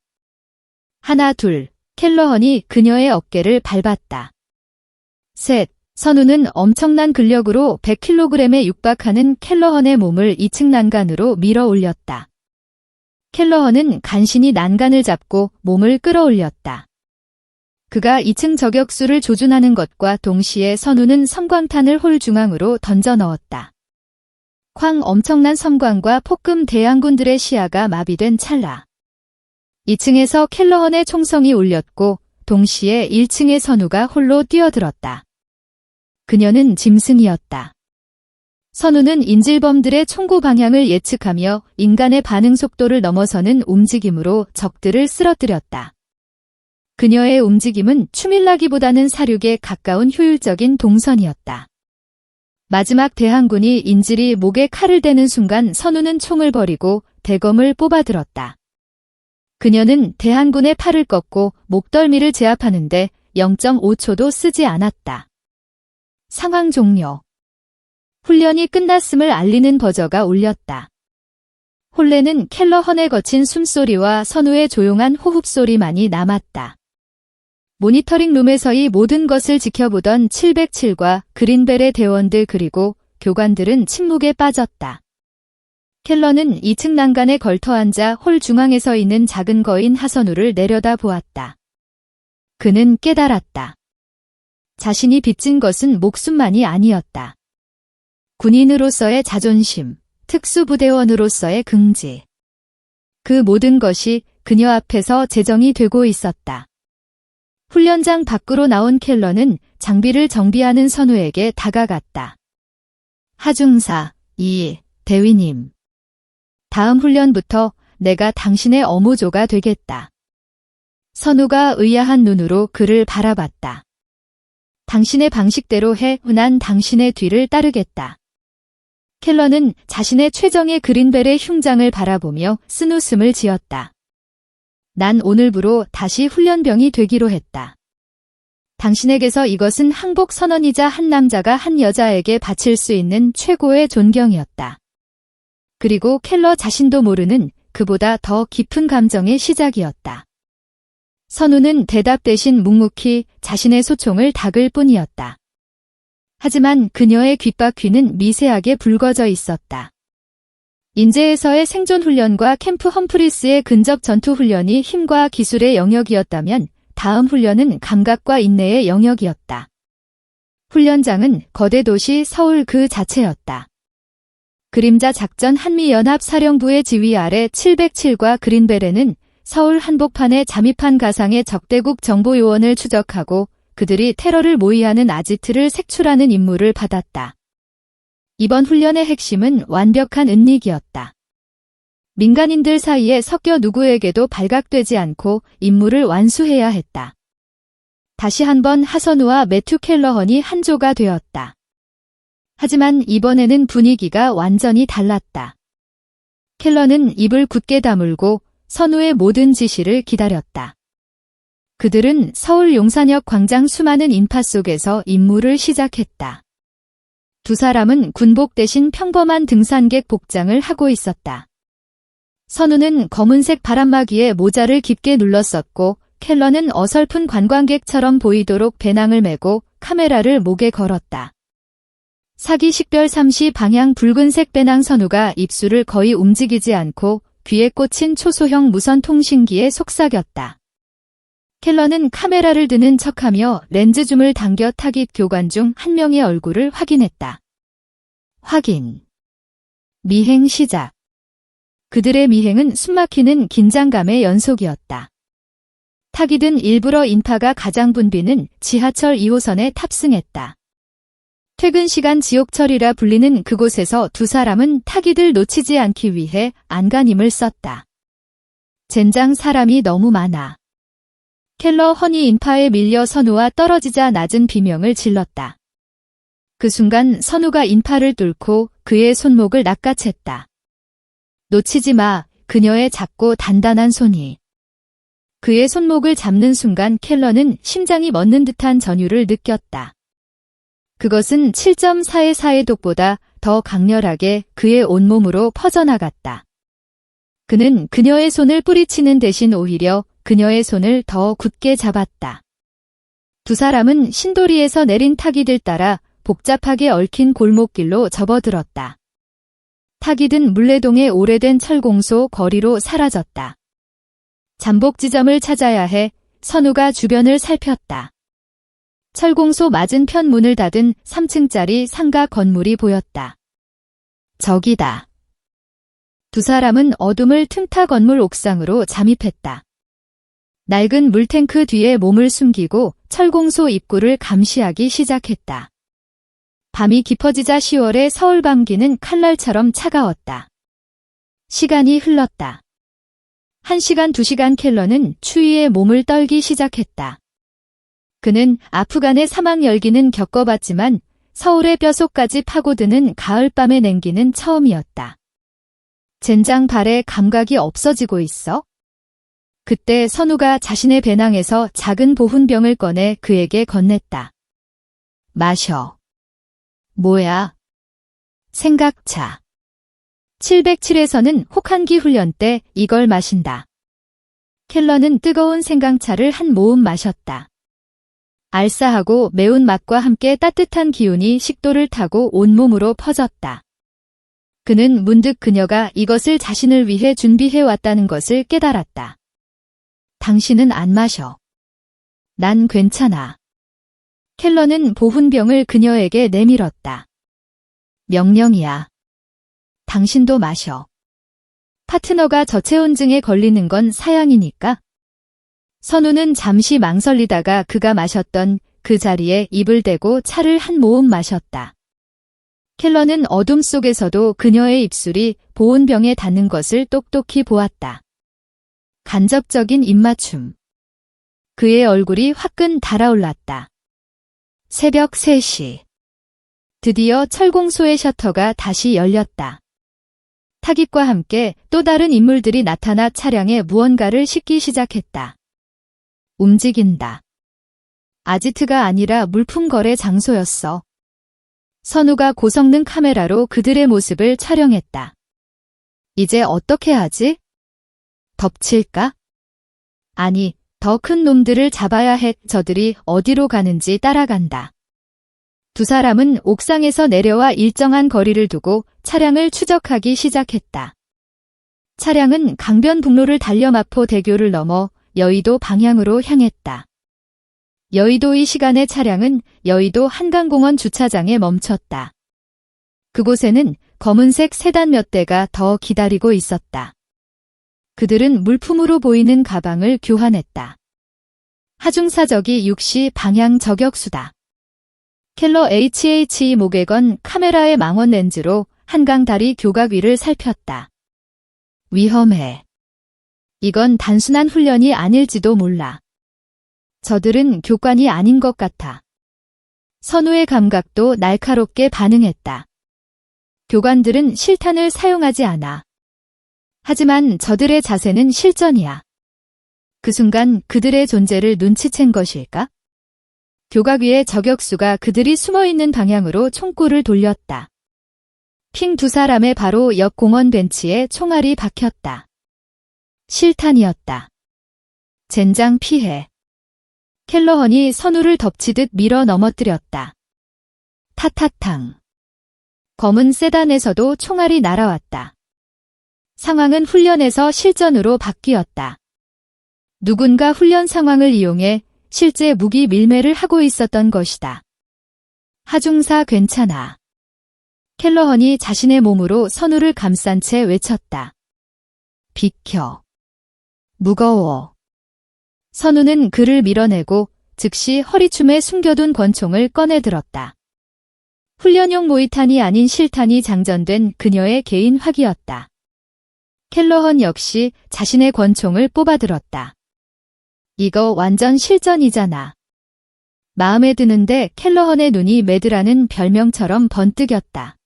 하나 둘, 켈러헌이 그녀의 어깨를 밟았다. 셋, 선우는 엄청난 근력으로 100kg에 육박하는 켈러헌의 몸을 2층 난간으로 밀어 올렸다. 켈러헌은 간신히 난간을 잡고 몸을 끌어올렸다. 그가 2층 저격수를 조준하는 것과 동시에 선우는 섬광탄을 홀 중앙으로 던져 넣었다. 쾅 엄청난 섬광과 폭금 대항군들의 시야가 마비된 찰나. 2층에서 켈러헌의 총성이 울렸고 동시에 1층의 선우가 홀로 뛰어들었다. 그녀는 짐승이었다. 선우는 인질범들의 총구 방향을 예측하며 인간의 반응 속도를 넘어서는 움직임으로 적들을 쓰러뜨렸다. 그녀의 움직임은 추밀라기보다는 사륙에 가까운 효율적인 동선이었다. 마지막 대항군이 인질이 목에 칼을 대는 순간 선우는 총을 버리고 대검을 뽑아들었다. 그녀는 대항군의 팔을 꺾고 목덜미를 제압하는데 0.5초도 쓰지 않았다. 상황 종료. 훈련이 끝났음을 알리는 버저가 울렸다. 홀레는 켈러헌의 거친 숨소리와 선우의 조용한 호흡소리만이 남았다. 모니터링 룸에서의 모든 것을 지켜보던 707과 그린벨의 대원들 그리고 교관들은 침묵에 빠졌다. 켈러는 2층 난간에 걸터앉아 홀 중앙에 서 있는 작은 거인 하선우를 내려다 보았다. 그는 깨달았다. 자신이 빚진 것은 목숨만이 아니었다. 군인으로서의 자존심, 특수부대원으로서의 긍지. 그 모든 것이 그녀 앞에서 재정이 되고 있었다. 훈련장 밖으로 나온 켈러는 장비를 정비하는 선우에게 다가갔다. 하중사, 대위님. 다음 훈련부터 내가 당신의 어무조가 되겠다. 선우가 의아한 눈으로 그를 바라봤다. 당신의 방식대로 해, 난 당신의 뒤를 따르겠다. 켈러는 자신의 최정의 그린벨의 흉장을 바라보며 쓴웃음을 지었다. 난 오늘부로 다시 훈련병이 되기로 했다. 당신에게서 이것은 항복 선언이자 한 남자가 한 여자에게 바칠 수 있는 최고의 존경이었다. 그리고 켈러 자신도 모르는 그보다 더 깊은 감정의 시작이었다. 선우는 대답 대신 묵묵히 자신의 소총을 닭을 뿐이었다. 하지만 그녀의 귓바퀴는 미세하게 붉어져 있었다. 인제에서의 생존 훈련과 캠프 험프리스의 근접 전투 훈련이 힘과 기술의 영역이었다면 다음 훈련은 감각과 인내의 영역이었다. 훈련장은 거대 도시 서울 그 자체였다. 그림자 작전 한미연합 사령부의 지휘 아래 707과 그린벨에는 서울 한복판에 잠입한 가상의 적대국 정보요원을 추적하고 그들이 테러를 모의하는 아지트를 색출하는 임무를 받았다. 이번 훈련의 핵심은 완벽한 은닉이었다. 민간인들 사이에 섞여 누구에게도 발각되지 않고 임무를 완수해야 했다. 다시 한번 하선우와 매튜 켈러헌이 한조가 되었다. 하지만 이번에는 분위기가 완전히 달랐다. 켈러는 입을 굳게 다물고 선우의 모든 지시를 기다렸다. 그들은 서울 용산역 광장 수많은 인파 속에서 임무를 시작했다. 두 사람은 군복 대신 평범한 등산객 복장을 하고 있었다. 선우는 검은색 바람막이에 모자를 깊게 눌렀었고 켈러는 어설픈 관광객처럼 보이도록 배낭을 메고 카메라를 목에 걸었다. 사기 식별 3시 방향 붉은색 배낭. 선우가 입술을 거의 움직이지 않고 귀에 꽂힌 초소형 무선 통신기에 속삭였다. 켈러는 카메라를 드는 척하며 렌즈줌을 당겨 타깃 교관 중 한 명의 얼굴을 확인했다. 확인. 미행 시작. 그들의 미행은 숨막히는 긴장감의 연속이었다. 타깃은 일부러 인파가 가장 붐비는 지하철 2호선에 탑승했다. 퇴근 시간 지옥철이라 불리는 그곳에서 두 사람은 타깃을 놓치지 않기 위해 안간힘을 썼다. 젠장 사람이 너무 많아. 켈러 헌이 인파에 밀려 선우와 떨어지자 낮은 비명을 질렀다. 그 순간 선우가 인파를 뚫고 그의 손목을 낚아챘다. 놓치지 마, 그녀의 작고 단단한 손이. 그의 손목을 잡는 순간 켈러는 심장이 멎는 듯한 전율을 느꼈다. 그것은 7.4의 사해독보다 더 강렬하게 그의 온몸으로 퍼져나갔다. 그는 그녀의 손을 뿌리치는 대신 오히려 그녀의 손을 더 굳게 잡았다. 두 사람은 신도리에서 내린 타깃을 따라 복잡하게 얽힌 골목길로 접어들었다. 타깃은 물레동의 오래된 철공소 거리로 사라졌다. 잠복 지점을 찾아야 해. 선우가 주변을 살폈다. 철공소 맞은편 문을 닫은 3층짜리 상가 건물이 보였다. 저기다. 두 사람은 어둠을 틈타 건물 옥상으로 잠입했다. 낡은 물탱크 뒤에 몸을 숨기고 철공소 입구를 감시하기 시작했다. 밤이 깊어지자 10월의 서울 밤기는 칼날처럼 차가웠다. 시간이 흘렀다. 1시간, 2시간. 켈러는 추위에 몸을 떨기 시작했다. 그는 아프간의 사막 열기는 겪어봤지만 서울의 뼛속까지 파고드는 가을밤의 냉기는 처음이었다. 젠장 발에 감각이 없어지고 있어? 그때 선우가 자신의 배낭에서 작은 보훈병을 꺼내 그에게 건넸다. 마셔. 뭐야? 생각차. 707에서는 혹한기 훈련 때 이걸 마신다. 켈러는 뜨거운 생강차를 한 모금 마셨다. 알싸하고 매운 맛과 함께 따뜻한 기운이 식도를 타고 온몸으로 퍼졌다. 그는 문득 그녀가 이것을 자신을 위해 준비해왔다는 것을 깨달았다. 당신은 안 마셔. 난 괜찮아. 켈러는 보훈병을 그녀에게 내밀었다. 명령이야. 당신도 마셔. 파트너가 저체온증에 걸리는 건 사양이니까. 선우는 잠시 망설이다가 그가 마셨던 그 자리에 입을 대고 차를 한 모금 마셨다. 켈러는 어둠 속에서도 그녀의 입술이 보온병에 닿는 것을 똑똑히 보았다. 간접적인 입맞춤. 그의 얼굴이 화끈 달아올랐다. 새벽 3시. 드디어 철공소의 셔터가 다시 열렸다. 타깃과 함께 또 다른 인물들이 나타나 차량에 무언가를 싣기 시작했다. 움직인다. 아지트가 아니라 물품 거래 장소였어. 선우가 고성능 카메라로 그들의 모습을 촬영했다. 이제 어떻게 하지? 덮칠까? 아니, 더 큰 놈들을 잡아야 해. 저들이 어디로 가는지 따라간다. 두 사람은 옥상에서 내려와 일정한 거리를 두고 차량을 추적하기 시작했다. 차량은 강변북로를 달려 마포대교를 넘어 여의도 방향으로 향했다. 여의도 이 시간에 차량은 여의도 한강공원 주차장에 멈췄다. 그곳에는 검은색 세단 몇 대가 더 기다리고 있었다. 그들은 물품으로 보이는 가방을 교환했다. 하중사적이 6시 방향 저격수다. 켈러 HHE 목에 건 카메라의 망원 렌즈로 한강 다리 교각 위를 살폈다. 위험해. 이건 단순한 훈련이 아닐지도 몰라. 저들은 교관이 아닌 것 같아. 선우의 감각도 날카롭게 반응했다. 교관들은 실탄을 사용하지 않아. 하지만 저들의 자세는 실전이야. 그 순간 그들의 존재를 눈치챈 것일까? 교각 위의 저격수가 그들이 숨어있는 방향으로 총구를 돌렸다. 핑 두 사람의 바로 옆 공원 벤치에 총알이 박혔다. 실탄이었다. 젠장 피해. 켈러헌이 선우를 덮치듯 밀어 넘어뜨렸다. 타타탕. 검은 세단에서도 총알이 날아왔다. 상황은 훈련에서 실전으로 바뀌었다. 누군가 훈련 상황을 이용해 실제 무기 밀매를 하고 있었던 것이다. 하중사 괜찮아. 켈러헌이 자신의 몸으로 선우를 감싼 채 외쳤다. 비켜. 무거워. 선우는 그를 밀어내고 즉시 허리춤에 숨겨둔 권총을 꺼내들었다. 훈련용 모이탄이 아닌 실탄이 장전된 그녀의 개인 화기였다. 켈러헌 역시 자신의 권총을 뽑아들었다. 이거 완전 실전이잖아. 마음에 드는데 켈러헌의 눈이 매드라는 별명처럼 번뜩였다.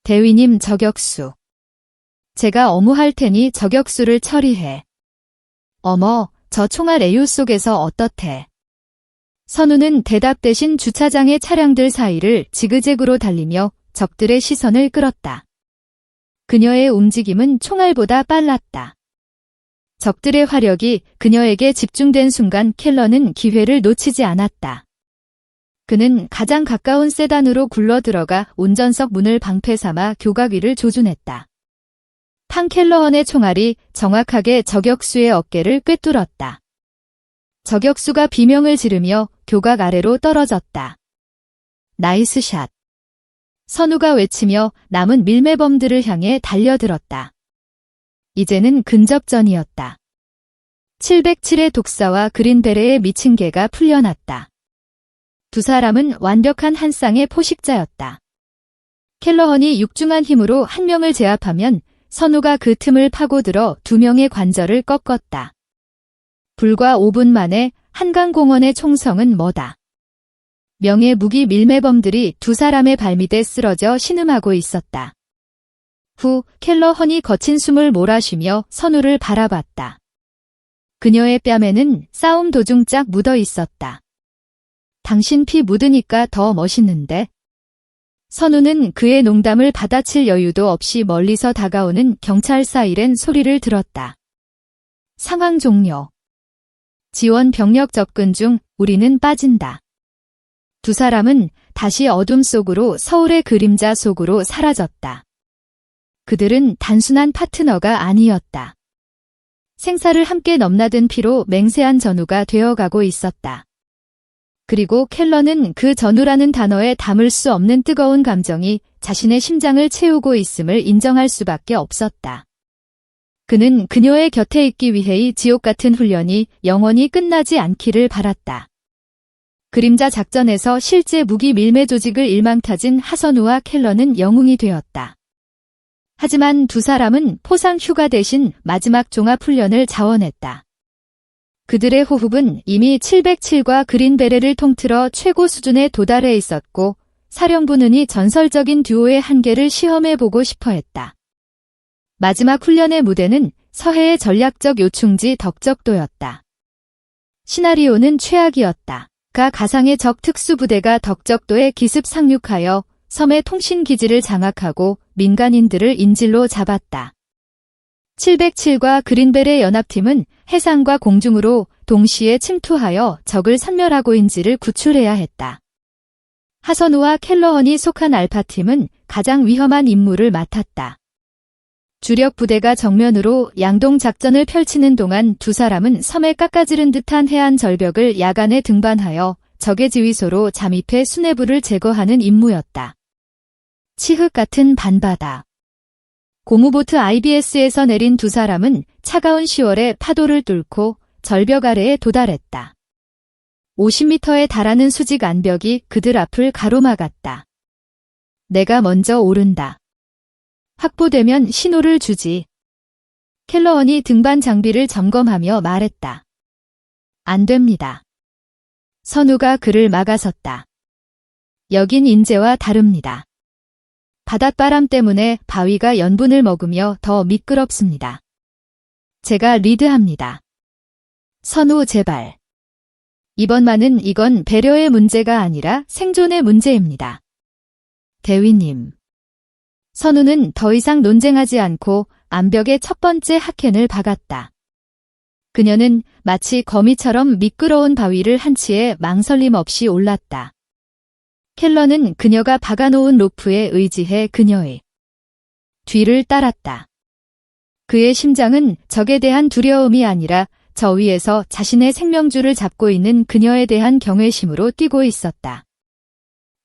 대위님 저격수. 제가 어무할 테니 저격수를 처리해. 어머, 저 총알 애유 속에서 어떻대? 선우는 대답 대신 주차장의 차량들 사이를 지그재그로 달리며 적들의 시선을 끌었다. 그녀의 움직임은 총알보다 빨랐다. 적들의 화력이 그녀에게 집중된 순간 켈러는 기회를 놓치지 않았다. 그는 가장 가까운 세단으로 굴러들어가 운전석 문을 방패 삼아 교각 위를 조준했다. 탕 켈러헌의 총알이 정확하게 저격수의 어깨를 꿰뚫었다. 저격수가 비명을 지르며 교각 아래로 떨어졌다. 나이스 샷. 선우가 외치며 남은 밀매범들을 향해 달려들었다. 이제는 근접전이었다. 707의 독사와 그린베레의 미친 개가 풀려났다. 두 사람은 완벽한 한 쌍의 포식자였다. 켈러헌이 육중한 힘으로 한 명을 제압하면 선우가 그 틈을 파고들어 두 명의 관절을 꺾었다. 불과 5분 만에 한강공원의 총성은 뭐다. 명예 무기 밀매범들이 두 사람의 발밑에 쓰러져 신음하고 있었다. 후 켈러헌이 거친 숨을 몰아쉬며 선우를 바라봤다. 그녀의 뺨에는 싸움 도중 짝 묻어 있었다. 당신 피 묻으니까 더 멋있는데? 선우는 그의 농담을 받아칠 여유도 없이 멀리서 다가오는 경찰 사이렌 소리를 들었다. 상황 종료. 지원 병력 접근 중 우리는 빠진다. 두 사람은 다시 어둠 속으로 서울의 그림자 속으로 사라졌다. 그들은 단순한 파트너가 아니었다. 생사를 함께 넘나든 피로 맹세한 전우가 되어가고 있었다. 그리고 켈러는 그 전우라는 단어에 담을 수 없는 뜨거운 감정이 자신의 심장을 채우고 있음을 인정할 수밖에 없었다. 그는 그녀의 곁에 있기 위해의 지옥 같은 훈련이 영원히 끝나지 않기를 바랐다. 그림자 작전에서 실제 무기 밀매 조직을 일망타진 하선우와 켈러는 영웅이 되었다. 하지만 두 사람은 포상 휴가 대신 마지막 종합훈련을 자원했다. 그들의 호흡은 이미 707과 그린베레를 통틀어 최고 수준에 도달해 있었고 사령부는 이 전설적인 듀오의 한계를 시험해보고 싶어 했다. 마지막 훈련의 무대는 서해의 전략적 요충지 덕적도였다. 시나리오는 최악이었다. 가상의 적 특수부대가 덕적도에 기습 상륙하여 섬의 통신기지를 장악하고 민간인들을 인질로 잡았다. 707과 그린벨의 연합팀은 해상과 공중으로 동시에 침투하여 적을 섬멸하고인지를 구출해야 했다. 하선우와 켈러헌이 속한 알파팀은 가장 위험한 임무를 맡았다. 주력 부대가 정면으로 양동 작전을 펼치는 동안 두 사람은 섬에 깎아지른 듯한 해안 절벽을 야간에 등반하여 적의 지휘소로 잠입해 수뇌부를 제거하는 임무였다. 치흑 같은 밤바다. 고무보트 IBS에서 내린 두 사람은 차가운 10월에 파도를 뚫고 절벽 아래에 도달했다. 50m에 달하는 수직 암벽이 그들 앞을 가로막았다. 내가 먼저 오른다. 확보되면 신호를 주지. 켈러헌이 등반 장비를 점검하며 말했다. 안 됩니다. 선우가 그를 막아섰다. 여긴 인제와 다릅니다. 바닷바람 때문에 바위가 연분을 먹으며 더 미끄럽습니다. 제가 리드합니다. 선우 제발. 이번만은 이건 배려의 문제가 아니라 생존의 문제입니다. 대위님. 선우는 더 이상 논쟁하지 않고 암벽의 첫 번째 하켄을 박았다. 그녀는 마치 거미처럼 미끄러운 바위를 한치에 망설임 없이 올랐다. 켈러는 그녀가 박아놓은 로프에 의지해 그녀의 뒤를 따랐다. 그의 심장은 적에 대한 두려움이 아니라 저 위에서 자신의 생명줄을 잡고 있는 그녀에 대한 경외심으로 뛰고 있었다.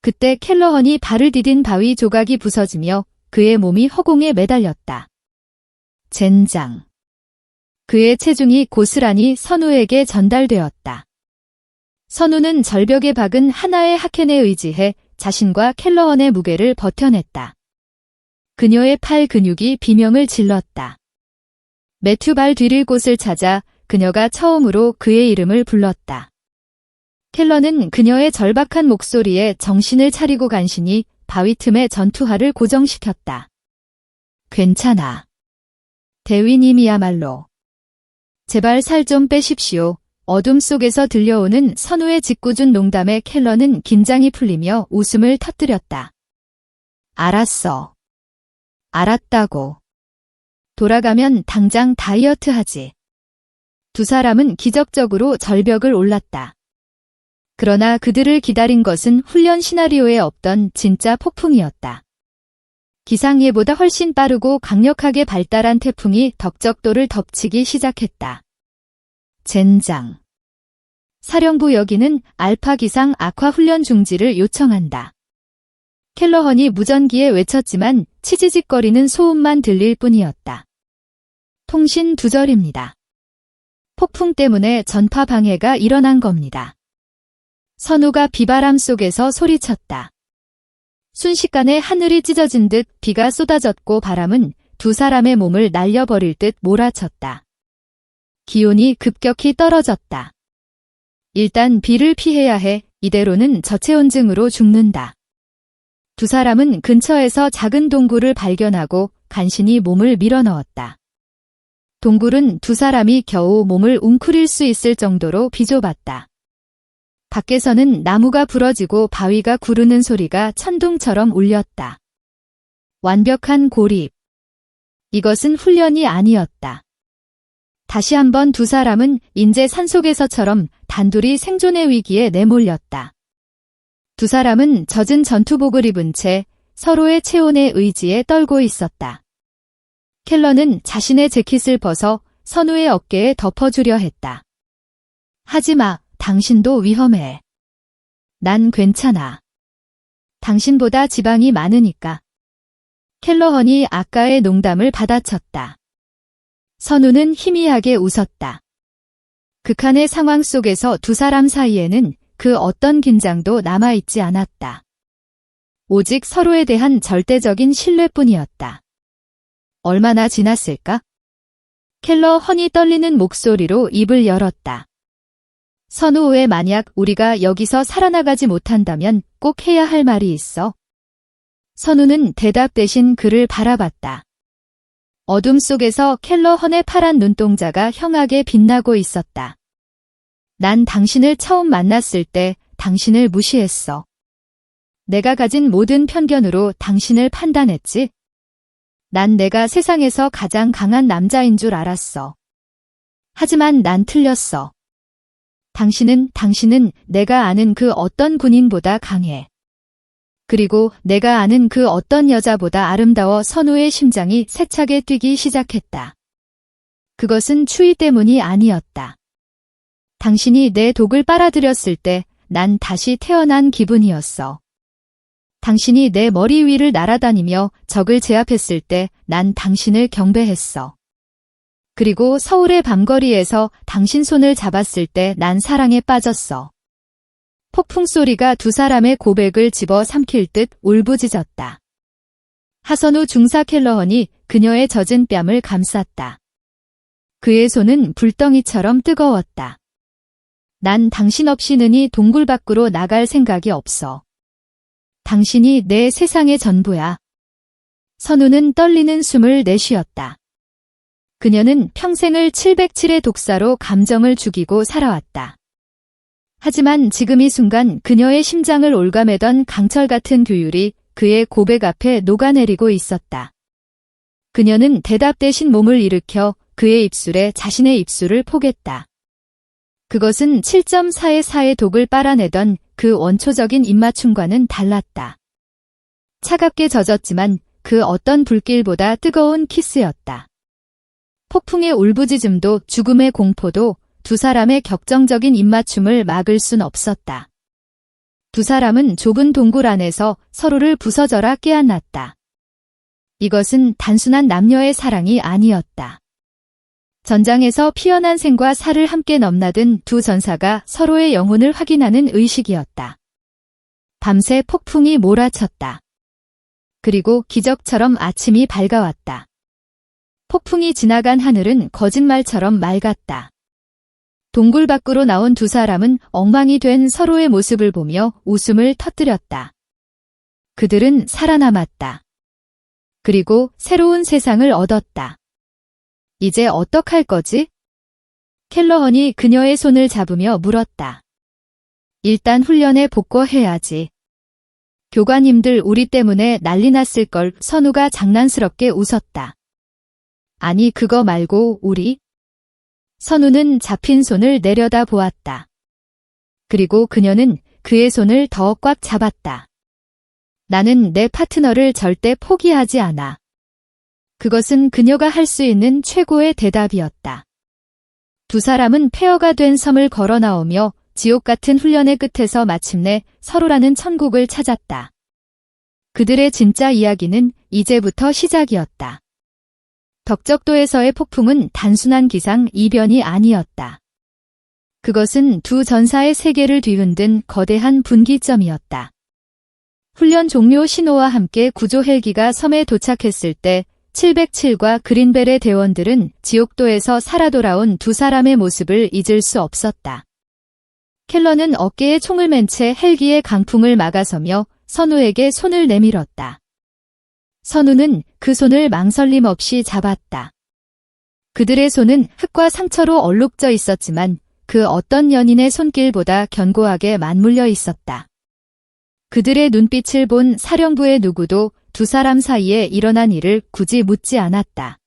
그때 켈러헌이 발을 디딘 바위 조각이 부서지며 그의 몸이 허공에 매달렸다. 젠장. 그의 체중이 고스란히 선우에게 전달되었다. 선우는 절벽에 박은 하나의 하켄에 의지해 자신과 켈러헌의 무게를 버텨냈다. 그녀의 팔 근육이 비명을 질렀다. 매튜 발 뒤릴 곳을 찾아 그녀가 처음으로 그의 이름을 불렀다. 켈러는 그녀의 절박한 목소리에 정신을 차리고 간신히 바위 틈에 전투화를 고정시켰다. 괜찮아. 대위님이야말로. 제발 살 좀 빼십시오. 어둠 속에서 들려오는 선우의 짓궂은 농담에 켈러는 긴장이 풀리며 웃음을 터뜨렸다. 알았어. 알았다고. 돌아가면 당장 다이어트 하지. 두 사람은 기적적으로 절벽을 올랐다. 그러나 그들을 기다린 것은 훈련 시나리오에 없던 진짜 폭풍이었다. 기상예보다 훨씬 빠르고 강력하게 발달한 태풍이 덕적도를 덮치기 시작했다. 젠장. 사령부 여기는 알파 기상 악화 훈련 중지를 요청한다. 켈러헌이 무전기에 외쳤지만 치지직거리는 소음만 들릴 뿐이었다. 통신 두절입니다. 폭풍 때문에 전파 방해가 일어난 겁니다. 선우가 비바람 속에서 소리쳤다. 순식간에 하늘이 찢어진 듯 비가 쏟아졌고 바람은 두 사람의 몸을 날려버릴 듯 몰아쳤다. 기온이 급격히 떨어졌다. 일단 비를 피해야 해. 이대로는 저체온증으로 죽는다. 두 사람은 근처에서 작은 동굴을 발견하고 간신히 몸을 밀어넣었다. 동굴은 두 사람이 겨우 몸을 웅크릴 수 있을 정도로 비좁았다. 밖에서는 나무가 부러지고 바위가 구르는 소리가 천둥처럼 울렸다. 완벽한 고립. 이것은 훈련이 아니었다. 다시 한번 두 사람은 인제 산속에서처럼 단둘이 생존의 위기에 내몰렸다. 두 사람은 젖은 전투복을 입은 채 서로의 체온의 의지에 떨고 있었다. 켈러는 자신의 재킷을 벗어 선우의 어깨에 덮어주려 했다. 하지마, 당신도 위험해. 난 괜찮아. 당신보다 지방이 많으니까. 켈러헌이 아까의 농담을 받아쳤다. 선우는 희미하게 웃었다. 극한의 상황 속에서 두 사람 사이에는 그 어떤 긴장도 남아있지 않았다. 오직 서로에 대한 절대적인 신뢰뿐이었다. 얼마나 지났을까? 켈러헌이 떨리는 목소리로 입을 열었다. 선우, 왜 만약 우리가 여기서 살아나가지 못한다면 꼭 해야 할 말이 있어. 선우는 대답 대신 그를 바라봤다. 어둠 속에서 켈러헌의 파란 눈동자가 형하게 빛나고 있었다. 난 당신을 처음 만났을 때 당신을 무시했어. 내가 가진 모든 편견으로 당신을 판단했지. 난 내가 세상에서 가장 강한 남자인 줄 알았어. 하지만 난 틀렸어. 당신은 내가 아는 그 어떤 군인보다 강해. 그리고 내가 아는 그 어떤 여자보다 아름다워. 선우의 심장이 세차게 뛰기 시작했다. 그것은 추위 때문이 아니었다. 당신이 내 독을 빨아들였을 때 난 다시 태어난 기분이었어. 당신이 내 머리 위를 날아다니며 적을 제압했을 때 난 당신을 경배했어. 그리고 서울의 밤거리에서 당신 손을 잡았을 때 난 사랑에 빠졌어. 폭풍 소리가 두 사람의 고백을 집어 삼킬 듯 울부짖었다. 하선우 중사 켈러헌이 그녀의 젖은 뺨을 감쌌다. 그의 손은 불덩이처럼 뜨거웠다. 난 당신 없이는 이 동굴 밖으로 나갈 생각이 없어. 당신이 내 세상의 전부야. 선우는 떨리는 숨을 내쉬었다. 그녀는 평생을 707의 독사로 감정을 죽이고 살아왔다. 하지만 지금 이 순간 그녀의 심장을 올가매던 강철 같은 규율이 그의 고백 앞에 녹아내리고 있었다. 그녀는 대답 대신 몸을 일으켜 그의 입술에 자신의 입술을 포겠다. 그것은 7.4의 4의 독을 빨아내던 그 원초적인 입맞춤과는 달랐다. 차갑게 젖었지만 그 어떤 불길보다 뜨거운 키스였다. 폭풍의 울부짖음도 죽음의 공포도 두 사람의 격정적인 입맞춤을 막을 순 없었다. 두 사람은 좁은 동굴 안에서 서로를 부서져라 깨안았다. 이것은 단순한 남녀의 사랑이 아니었다. 전장에서 피어난 생과 사를 함께 넘나든 두 전사가 서로의 영혼을 확인하는 의식이었다. 밤새 폭풍이 몰아쳤다. 그리고 기적처럼 아침이 밝아왔다. 폭풍이 지나간 하늘은 거짓말처럼 맑았다. 동굴 밖으로 나온 두 사람은 엉망이 된 서로의 모습을 보며 웃음을 터뜨렸다. 그들은 살아남았다. 그리고 새로운 세상을 얻었다. 이제 어떡할 거지? 켈러헌이 그녀의 손을 잡으며 물었다. 일단 훈련에 복귀해야지. 교관님들 우리 때문에 난리 났을걸. 선우가 장난스럽게 웃었다. 아니, 그거 말고 우리? 선우는 잡힌 손을 내려다 보았다. 그리고 그녀는 그의 손을 더 꽉 잡았다. 나는 내 파트너를 절대 포기하지 않아. 그것은 그녀가 할 수 있는 최고의 대답이었다. 두 사람은 폐허가 된 섬을 걸어 나오며 지옥 같은 훈련의 끝에서 마침내 서로라는 천국을 찾았다. 그들의 진짜 이야기는 이제부터 시작이었다. 덕적도에서의 폭풍은 단순한 기상 이변이 아니었다. 그것은 두 전사의 세계를 뒤흔든 거대한 분기점이었다. 훈련 종료 신호와 함께 구조 헬기가 섬에 도착했을 때 707과 그린벨의 대원들은 지옥도에서 살아 돌아온 두 사람의 모습을 잊을 수 없었다. 켈러는 어깨에 총을 맨 채 헬기의 강풍을 막아서며 선우에게 손을 내밀었다. 선우는 그 손을 망설임 없이 잡았다. 그들의 손은 흙과 상처로 얼룩져 있었지만 그 어떤 연인의 손길보다 견고하게 맞물려 있었다. 그들의 눈빛을 본 사령부의 누구도 두 사람 사이에 일어난 일을 굳이 묻지 않았다.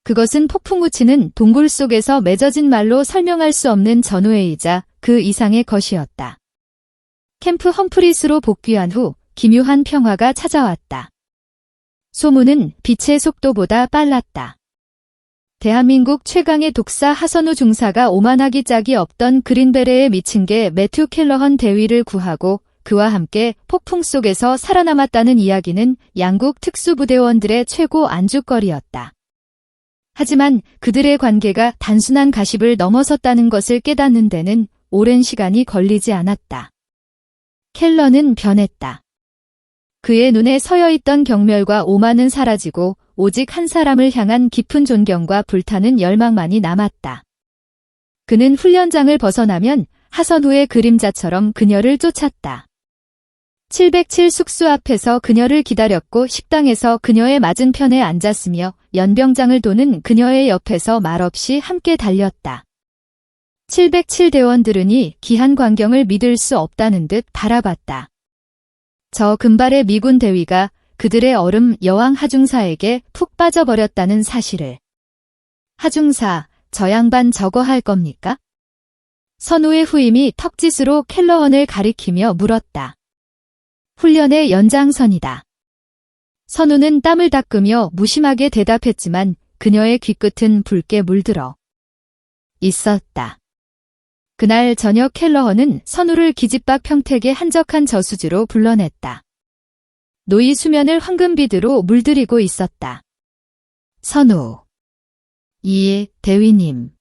그것은 폭풍 우치는 동굴 속에서 맺어진 말로 설명할 수 없는 전우회이자 그 이상의 것이었다. 캠프 험프리스로 복귀한 후 기묘한 평화가 찾아왔다. 소문은 빛의 속도보다 빨랐다. 대한민국 최강의 독사 하선우 중사가 오만하기 짝이 없던 그린베레에 미친 게 매튜 켈러헌 대위를 구하고 그와 함께 폭풍 속에서 살아남았다는 이야기는 양국 특수부대원들의 최고 안주거리였다. 하지만 그들의 관계가 단순한 가십을 넘어섰다는 것을 깨닫는 데는 오랜 시간이 걸리지 않았다. 켈러는 변했다. 그의 눈에 서여있던 경멸과 오만은 사라지고 오직 한 사람을 향한 깊은 존경과 불타는 열망만이 남았다. 그는 훈련장을 벗어나면 하선우의 그림자처럼 그녀를 쫓았다. 707 숙소 앞에서 그녀를 기다렸고 식당에서 그녀의 맞은편에 앉았으며 연병장을 도는 그녀의 옆에서 말없이 함께 달렸다. 707 대원들은이 기한 광경을 믿을 수 없다는 듯 바라봤다. 저 금발의 미군 대위가 그들의 얼음 여왕 하중사에게 푹 빠져버렸다는 사실을. 하중사, 저 양반 저거 할 겁니까? 선우의 후임이 턱짓으로 켈러헌을 가리키며 물었다. 훈련의 연장선이다. 선우는 땀을 닦으며 무심하게 대답했지만 그녀의 귀끝은 붉게 물들어 있었다. 그날 저녁 켈러헌은 선우를 기집박 평택의 한적한 저수지로 불러냈다. 노이 수면을 황금비드로 물들이고 있었다. 선우. 이, 대위님.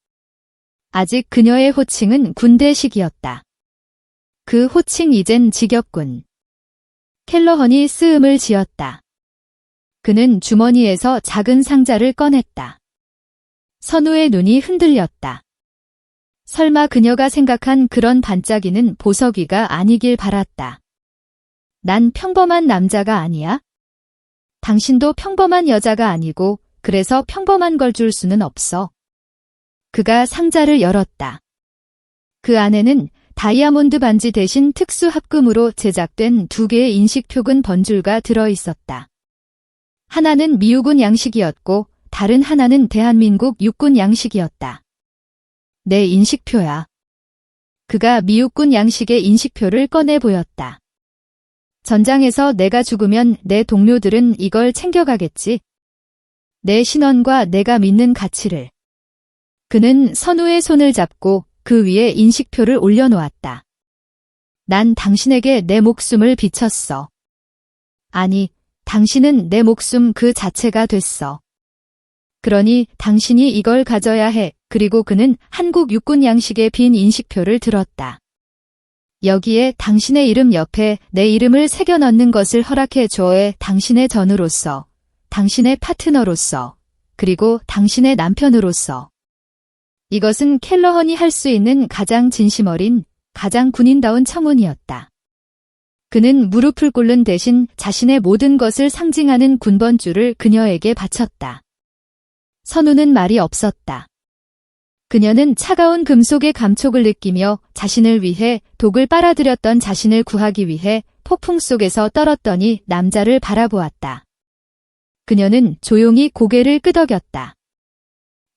아직 그녀의 호칭은 군대식이었다. 그 호칭 이젠 지겹군. 켈러헌이 쓰음을 지었다. 그는 주머니에서 작은 상자를 꺼냈다. 선우의 눈이 흔들렸다. 설마 그녀가 생각한 그런 반짝이는 보석이가 아니길 바랐다. 난 평범한 남자가 아니야? 당신도 평범한 여자가 아니고 그래서 평범한 걸 줄 수는 없어. 그가 상자를 열었다. 그 안에는 다이아몬드 반지 대신 특수 합금으로 제작된 2개의 인식표근 번줄가 들어있었다. 하나는 미우군 양식이었고 다른 하나는 대한민국 육군 양식이었다. 내 인식표야. 그가 미육군 양식의 인식표를 꺼내 보였다. 전장에서 내가 죽으면 내 동료들은 이걸 챙겨가겠지. 내 신원과 내가 믿는 가치를. 그는 선우의 손을 잡고 그 위에 인식표를 올려놓았다. 난 당신에게 내 목숨을 비쳤어. 아니, 당신은 내 목숨 그 자체가 됐어. 그러니 당신이 이걸 가져야 해. 그리고 그는 한국 육군 양식의 빈 인식표를 들었다. 여기에 당신의 이름 옆에 내 이름을 새겨 넣는 것을 허락해 줘에 당신의 전우로서, 당신의 파트너로서, 그리고 당신의 남편으로서. 이것은 켈러헌이 할 수 있는 가장 진심 어린, 가장 군인다운 청혼이었다. 그는 무릎을 꿇는 대신 자신의 모든 것을 상징하는 군번줄을 그녀에게 바쳤다. 선우는 말이 없었다. 그녀는 차가운 금속의 감촉을 느끼며 자신을 위해 독을 빨아들였던 자신을 구하기 위해 폭풍 속에서 떨었더니 남자를 바라보았다. 그녀는 조용히 고개를 끄덕였다.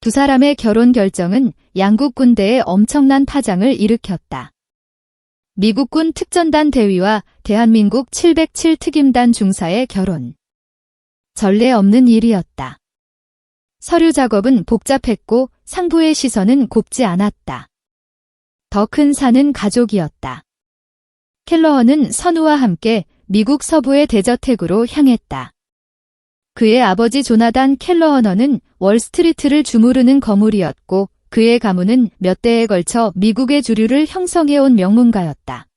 두 사람의 결혼 결정은 양국 군대에 엄청난 파장을 일으켰다. 미국군 특전단 대위와 대한민국 707 특임단 중사의 결혼. 전례 없는 일이었다. 서류 작업은 복잡했고 상부의 시선은 곱지 않았다. 더 큰 산은 가족이었다. 켈러헌은 선우와 함께 미국 서부의 데저택으로 향했다. 그의 아버지 조나단 켈러헌은 월스트리트를 주무르는 거물이었고 그의 가문은 몇 대에 걸쳐 미국의 주류를 형성해온 명문가였다.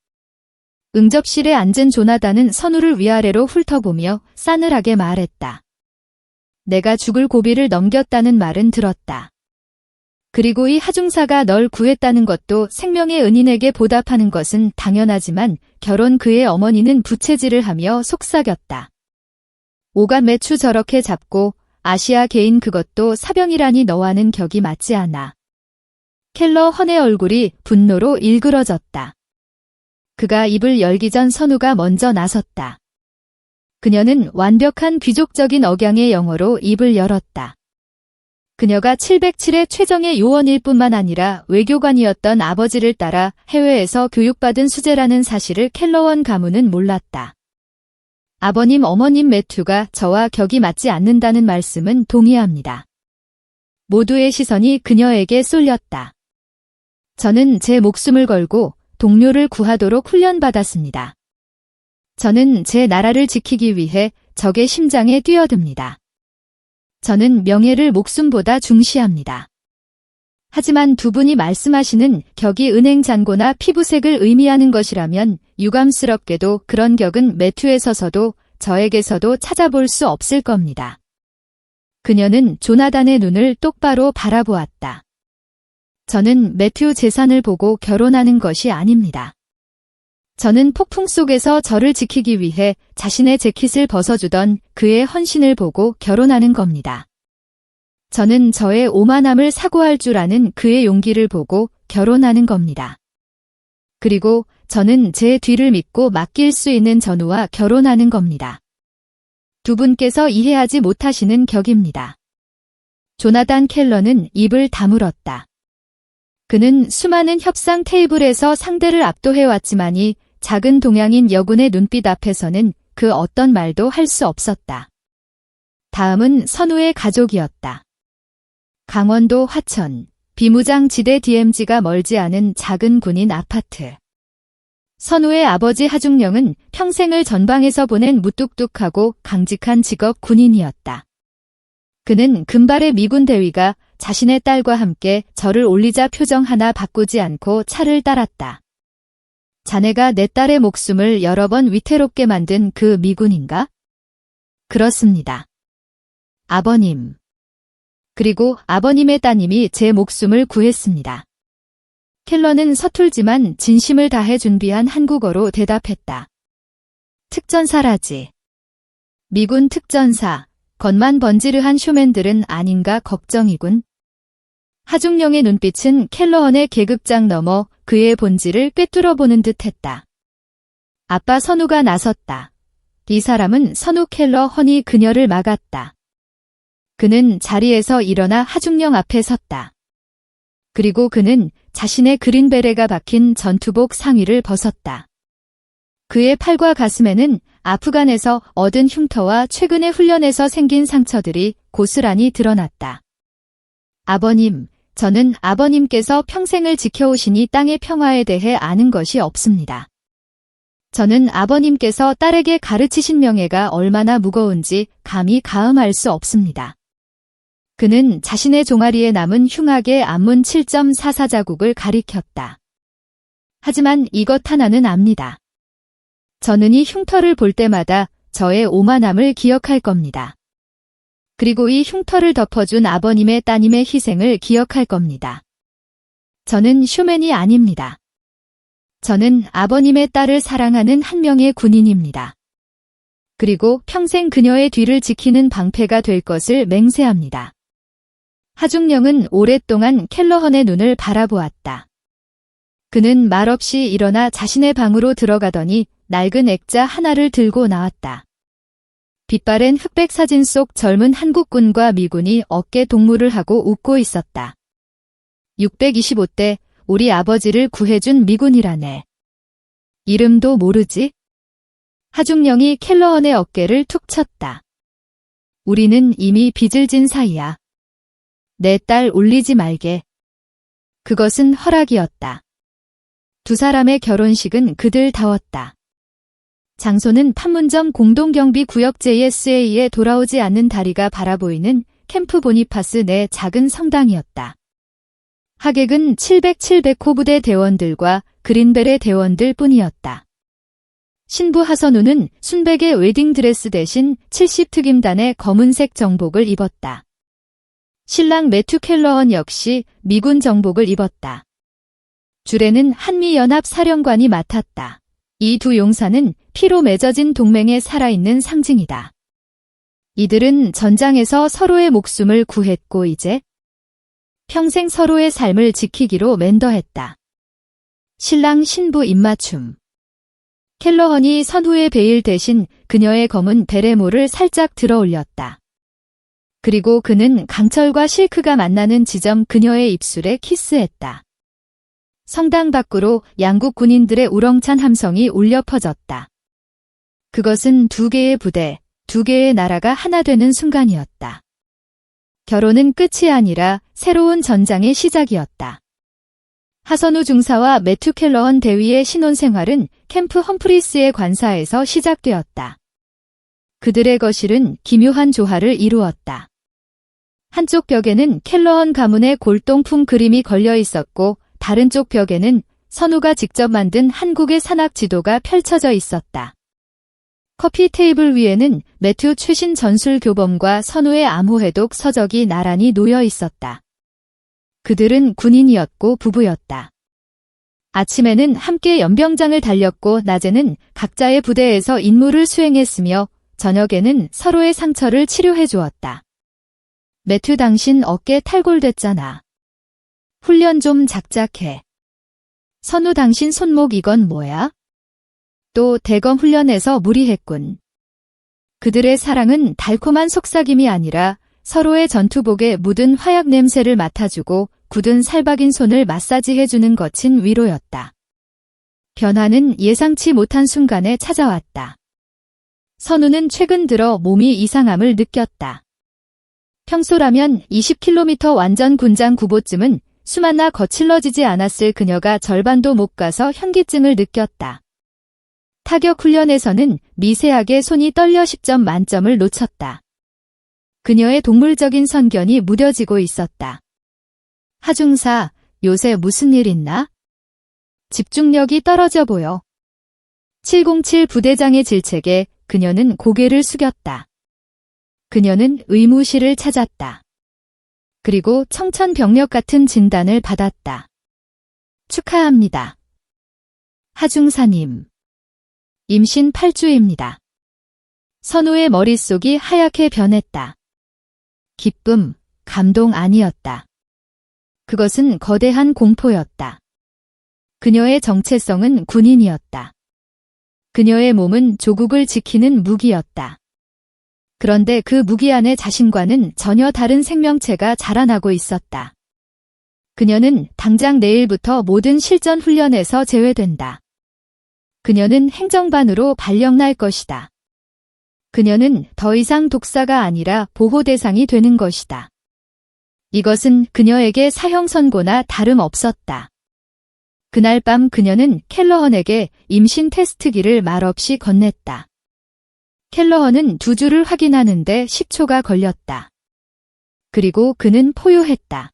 응접실에 앉은 조나단은 선우를 위아래로 훑어보며 싸늘하게 말했다. 내가 죽을 고비를 넘겼다는 말은 들었다. 그리고 이 하중사가 널 구했다는 것도 생명의 은인에게 보답하는 것은 당연하지만 결혼 그의 어머니는 부채질을 하며 속삭였다. 오간 매추 저렇게 잡고 아시아 개인 그것도 사병이라니 너와는 격이 맞지 않아. 켈러헌의 얼굴이 분노로 일그러졌다. 그가 입을 열기 전 선우가 먼저 나섰다. 그녀는 완벽한 귀족적인 억양의 영어로 입을 열었다. 그녀가 707의 최정예 요원일 뿐만 아니라 외교관이었던 아버지를 따라 해외에서 교육받은 수재라는 사실을 켈러헌 가문은 몰랐다. 아버님 어머님 매튜가 저와 격이 맞지 않는다는 말씀은 동의합니다. 모두의 시선이 그녀에게 쏠렸다. 저는 제 목숨을 걸고 동료를 구하도록 훈련받았습니다. 저는 제 나라를 지키기 위해 적의 심장에 뛰어듭니다. 저는 명예를 목숨보다 중시합니다. 하지만 두 분이 말씀하시는 격이 은행 잔고나 피부색을 의미하는 것이라면 유감스럽게도 그런 격은 매튜에서도 저에게서도 찾아볼 수 없을 겁니다. 그녀는 조나단의 눈을 똑바로 바라보았다. 저는 매튜 재산을 보고 결혼하는 것이 아닙니다. 저는 폭풍 속에서 저를 지키기 위해 자신의 재킷을 벗어주던 그의 헌신을 보고 결혼하는 겁니다. 저는 저의 오만함을 사고할 줄 아는 그의 용기를 보고 결혼하는 겁니다. 그리고 저는 제 뒤를 믿고 맡길 수 있는 전우와 결혼하는 겁니다. 두 분께서 이해하지 못하시는 격입니다. 조나단 켈러는 입을 다물었다. 그는 수많은 협상 테이블에서 상대를 압도해왔지만이 작은 동양인 여군의 눈빛 앞에서는 그 어떤 말도 할 수 없었다. 다음은 선우의 가족이었다. 강원도 화천, 비무장지대 DMZ가 멀지 않은 작은 군인 아파트. 선우의 아버지 하중령은 평생을 전방에서 보낸 무뚝뚝하고 강직한 직업 군인이었다. 그는 금발의 미군 대위가 자신의 딸과 함께 절을 올리자 표정 하나 바꾸지 않고 차를 따랐다. 자네가 내 딸의 목숨을 여러 번 위태롭게 만든 그 미군인가? 그렇습니다. 아버님. 그리고 아버님의 따님이 제 목숨을 구했습니다. 켈러는 서툴지만 진심을 다해 준비한 한국어로 대답했다. 특전사라지. 미군 특전사, 겉만 번지르한 쇼맨들은 아닌가 걱정이군. 하중령의 눈빛은 켈러헌의 계급장 넘어 그의 본질을 꿰뚫어보는 듯했다. 아빠 선우가 나섰다. 이 사람은 선우 켈러헌이 그녀를 막았다. 그는 자리에서 일어나 하중령 앞에 섰다. 그리고 그는 자신의 그린 베레가 박힌 전투복 상의를 벗었다. 그의 팔과 가슴에는 아프간에서 얻은 흉터와 최근의 훈련에서 생긴 상처들이 고스란히 드러났다. 아버님, 저는 아버님께서 평생을 지켜오신 이 땅의 평화에 대해 아는 것이 없습니다. 저는 아버님께서 딸에게 가르치신 명예가 얼마나 무거운지 감히 가늠할 수 없습니다. 그는 자신의 종아리에 남은 흉악의 앞문 7.44 자국을 가리켰다. 하지만 이것 하나는 압니다. 저는 이 흉터를 볼 때마다 저의 오만함을 기억할 겁니다. 그리고 이 흉터를 덮어준 아버님의 따님의 희생을 기억할 겁니다. 저는 쇼맨이 아닙니다. 저는 아버님의 딸을 사랑하는 한 명의 군인입니다. 그리고 평생 그녀의 뒤를 지키는 방패가 될 것을 맹세합니다. 하중령은 오랫동안 켈러헌의 눈을 바라보았다. 그는 말없이 일어나 자신의 방으로 들어가더니 낡은 액자 하나를 들고 나왔다. 빛바랜 흑백 사진 속 젊은 한국군과 미군이 어깨 동무를 하고 웃고 있었다. 625대 우리 아버지를 구해준 미군이라네. 이름도 모르지? 하중령이 켈러헌의 어깨를 툭 쳤다. 우리는 이미 빚을 진 사이야. 내 딸 울리지 말게. 그것은 허락이었다. 두 사람의 결혼식은 그들다웠다. 장소는 판문점 공동경비구역 JSA에 돌아오지 않는 다리가 바라보이는 캠프 보니파스 내 작은 성당이었다. 하객은 700 호부대 대원들과 그린벨의 대원들 뿐이었다. 신부 하선우는 순백의 웨딩드레스 대신 70 특임단의 검은색 정복을 입었다. 신랑 매튜 켈러헌 역시 미군 정복을 입었다. 줄에는 한미연합 사령관이 맡았다. 이 두 용사는 피로 맺어진 동맹의 살아있는 상징이다. 이들은 전장에서 서로의 목숨을 구했고 이제 평생 서로의 삶을 지키기로 맹더했다. 신랑 신부 입맞춤. 켈러헌이 선후의 베일 대신 그녀의 검은 베레모를 살짝 들어 올렸다. 그리고 그는 강철과 실크가 만나는 지점 그녀의 입술에 키스했다. 성당 밖으로 양국 군인들의 우렁찬 함성이 울려 퍼졌다. 그것은 두 개의 부대, 두 개의 나라가 하나 되는 순간이었다. 결혼은 끝이 아니라 새로운 전장의 시작이었다. 하선우 중사와 매튜 켈러헌 대위의 신혼생활은 캠프 험프리스의 관사에서 시작되었다. 그들의 거실은 기묘한 조화를 이루었다. 한쪽 벽에는 켈러헌 가문의 골동품 그림이 걸려 있었고 다른 쪽 벽에는 선우가 직접 만든 한국의 산악 지도가 펼쳐져 있었다. 커피 테이블 위에는 매튜 최신 전술 교범과 선우의 암호해독 서적이 나란히 놓여 있었다. 그들은 군인이었고 부부였다. 아침에는 함께 연병장을 달렸고 낮에는 각자의 부대에서 임무를 수행했으며 저녁에는 서로의 상처를 치료해 주었다. 매튜 당신 어깨 탈골됐잖아. 훈련 좀 작작해. 선우 당신 손목 이건 뭐야? 또 대검 훈련에서 무리했군. 그들의 사랑은 달콤한 속삭임이 아니라 서로의 전투복에 묻은 화약 냄새를 맡아주고 굳은 살박인 손을 마사지해주는 거친 위로였다. 변화는 예상치 못한 순간에 찾아왔다. 선우는 최근 들어 몸이 이상함을 느꼈다. 평소라면 20km 완전 군장 구보쯤은 숨 하나 거칠러지지 않았을 그녀가 절반도 못 가서 현기증을 느꼈다. 타격 훈련에서는 미세하게 손이 떨려 10점 만점을 놓쳤다. 그녀의 동물적인 선견이 무뎌지고 있었다. 하중사, 요새 무슨 일 있나? 집중력이 떨어져 보여. 707 부대장의 질책에 그녀는 고개를 숙였다. 그녀는 의무실을 찾았다. 그리고 청천벽력 같은 진단을 받았다. 축하합니다. 하중사님. 임신 8주입니다. 선우의 머릿속이 하얗게 변했다. 기쁨, 감동 아니었다. 그것은 거대한 공포였다. 그녀의 정체성은 군인이었다. 그녀의 몸은 조국을 지키는 무기였다. 그런데 그 무기 안에 자신과는 전혀 다른 생명체가 자라나고 있었다. 그녀는 당장 내일부터 모든 실전 훈련에서 제외된다. 그녀는 행정반으로 발령날 것이다. 그녀는 더 이상 독사가 아니라 보호 대상이 되는 것이다. 이것은 그녀에게 사형 선고나 다름없었다. 그날 밤 그녀는 켈러헌에게 임신 테스트기를 말없이 건넸다. 켈러헌은 2주를 확인하는데 10초가 걸렸다. 그리고 그는 포효했다.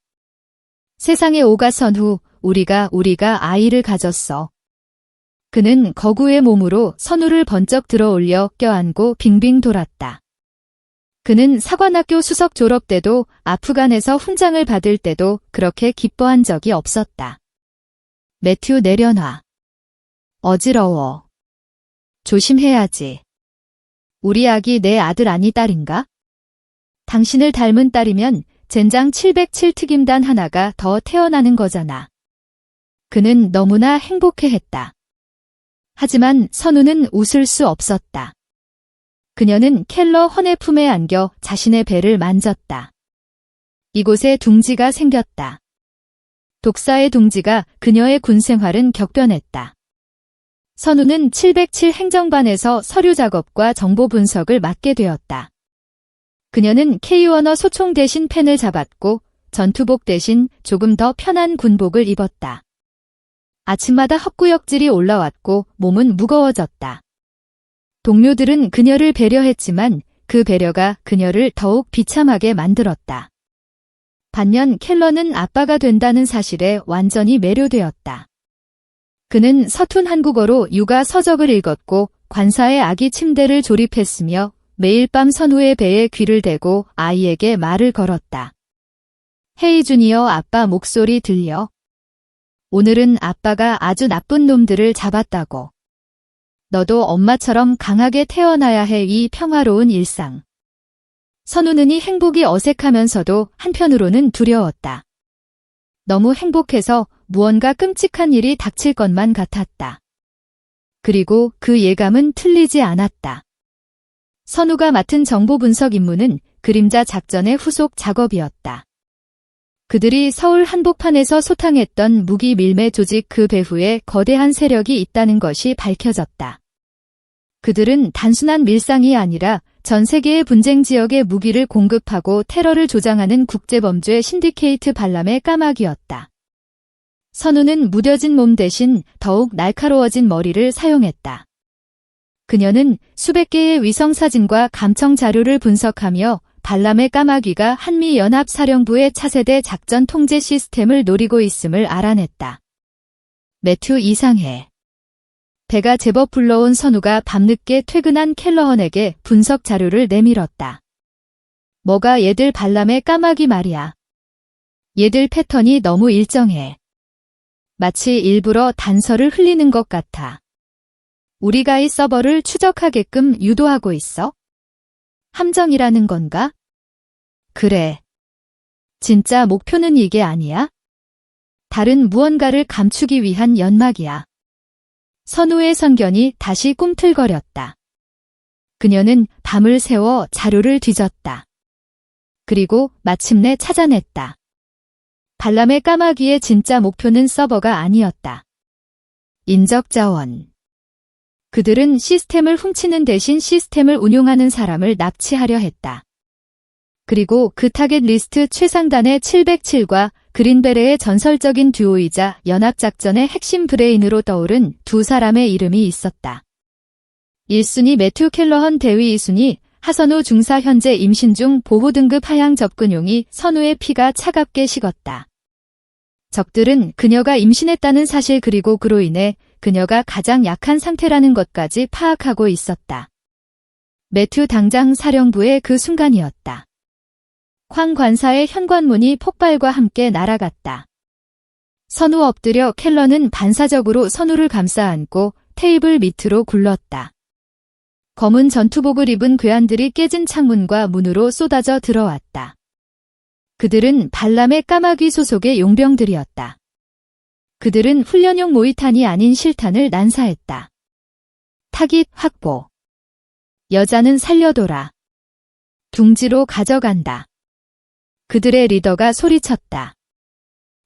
세상에 오가선 후 우리가 아이를 가졌어. 그는 거구의 몸으로 선우를 번쩍 들어올려 껴안고 빙빙 돌았다. 그는 사관학교 수석 졸업 때도 아프간에서 훈장을 받을 때도 그렇게 기뻐한 적이 없었다. 매튜 내려놔. 어지러워. 조심해야지. 우리 아기 내 아들 아니 딸인가? 당신을 닮은 딸이면 젠장 707 특임단 하나가 더 태어나는 거잖아. 그는 너무나 행복해했다. 하지만 선우는 웃을 수 없었다. 그녀는 켈러헌의 품에 안겨 자신의 배를 만졌다. 이곳에 둥지가 생겼다. 독사의 둥지가 그녀의 군 생활은 격변했다. 선우는 707 행정반에서 서류 작업과 정보 분석을 맡게 되었다. 그녀는 K-워너 소총 대신 펜을 잡았고 전투복 대신 조금 더 편한 군복을 입었다. 아침마다 헛구역질이 올라왔고 몸은 무거워졌다. 동료들은 그녀를 배려했지만 그 배려가 그녀를 더욱 비참하게 만들었다. 반면 켈러는 아빠가 된다는 사실에 완전히 매료되었다. 그는 서툰 한국어로 육아 서적을 읽었고 관사의 아기 침대를 조립했으며 매일 밤 선우의 배에 귀를 대고 아이에게 말을 걸었다. 헤이 주니어 아빠 목소리 들려? 오늘은 아빠가 아주 나쁜 놈들을 잡았다고. 너도 엄마처럼 강하게 태어나야 해. 이 평화로운 일상. 선우는 이 행복이 어색하면서도 한편으로는 두려웠다. 너무 행복해서 무언가 끔찍한 일이 닥칠 것만 같았다. 그리고 그 예감은 틀리지 않았다. 선우가 맡은 정보 분석 임무는 그림자 작전의 후속 작업이었다. 그들이 서울 한복판에서 소탕했던 무기 밀매 조직 그 배후에 거대한 세력이 있다는 것이 밝혀졌다. 그들은 단순한 밀상이 아니라 전 세계의 분쟁 지역에 무기를 공급하고 테러를 조장하는 국제범죄 신디케이트 반람의 까마귀였다. 선우는 무뎌진 몸 대신 더욱 날카로워진 머리를 사용했다. 그녀는 수백 개의 위성사진과 감청 자료를 분석하며 발람의 까마귀가 한미연합사령부의 차세대 작전 통제 시스템을 노리고 있음을 알아냈다. 매튜 이상해. 배가 제법 불러온 선우가 밤늦게 퇴근한 켈러헌에게 분석 자료를 내밀었다. 뭐가 얘들 발람의 까마귀 말이야. 얘들 패턴이 너무 일정해. 마치 일부러 단서를 흘리는 것 같아. 우리가 이 서버를 추적하게끔 유도하고 있어? 함정이라는 건가? 그래. 진짜 목표는 이게 아니야? 다른 무언가를 감추기 위한 연막이야. 선우의 선견이 다시 꿈틀거렸다. 그녀는 밤을 새워 자료를 뒤졌다. 그리고 마침내 찾아냈다. 발람의 까마귀의 진짜 목표는 서버가 아니었다. 인적자원. 그들은 시스템을 훔치는 대신 시스템을 운용하는 사람을 납치하려 했다. 그리고 그 타겟 리스트 최상단의 707과 그린베레의 전설적인 듀오이자 연합작전의 핵심 브레인으로 떠오른 두 사람의 이름이 있었다. 1순위 매튜 켈러헌 대위, 2순위 하선우 중사. 현재 임신 중 보호 등급 하향 접근용이. 선우의 피가 차갑게 식었다. 적들은 그녀가 임신했다는 사실 그리고 그로 인해 그녀가 가장 약한 상태라는 것까지 파악하고 있었다. 매튜 당장 사령부의 그 순간이었다. 황 관사의 현관문이 폭발과 함께 날아갔다. 선우 엎드려 켈러는 반사적으로 선우를 감싸 안고 테이블 밑으로 굴렀다. 검은 전투복을 입은 괴한들이 깨진 창문과 문으로 쏟아져 들어왔다. 그들은 발람의 까마귀 소속의 용병들이었다. 그들은 훈련용 모이탄이 아닌 실탄을 난사했다. 타깃 확보. 여자는 살려둬라. 둥지로 가져간다. 그들의 리더가 소리쳤다.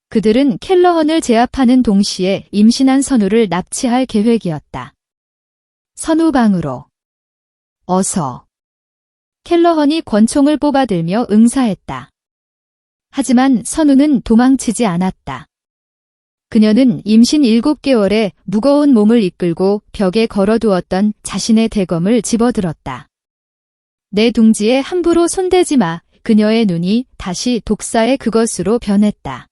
그들은 켈러헌을 제압하는 동시에 임신한 선우를 납치할 계획이었다. 선우 방으로. 어서. 켈러헌이 권총을 뽑아들며 응사했다. 하지만 선우는 도망치지 않았다. 그녀는 임신 7개월에 무거운 몸을 이끌고 벽에 걸어두었던 자신의 대검을 집어들었다. 내 둥지에 함부로 손대지 마. 그녀의 눈이 다시 독사의 그것으로 변했다.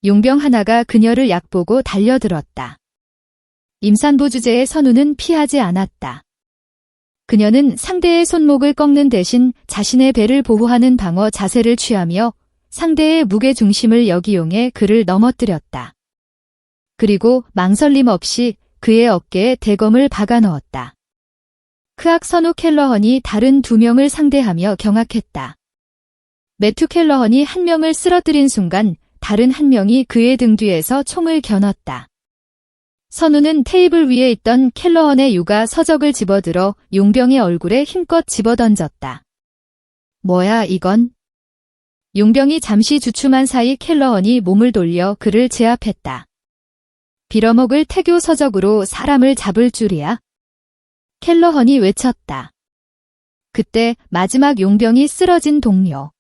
용병 하나가 그녀를 약보고 달려들었다. 임산부 주제의 선우는 피하지 않았다. 그녀는 상대의 손목을 꺾는 대신 자신의 배를 보호하는 방어 자세를 취하며 상대의 무게 중심을 역이용해 그를 넘어뜨렸다. 그리고 망설임 없이 그의 어깨에 대검을 박아 넣었다. 크악. 선우 켈러헌이 다른 2명을 상대하며 경악했다. 매튜 켈러헌이 한 명을 쓰러뜨린 순간 다른 한 명이 그의 등 뒤에서 총을 겨눴다. 선우는 테이블 위에 있던 켈러헌의 육아 서적을 집어들어 용병의 얼굴에 힘껏 집어던졌다. 뭐야 이건? 용병이 잠시 주춤한 사이 켈러헌이 몸을 돌려 그를 제압했다. 빌어먹을 태교 서적으로 사람을 잡을 줄이야? 켈러헌이 외쳤다. 그때 마지막 용병이 쓰러진 동료.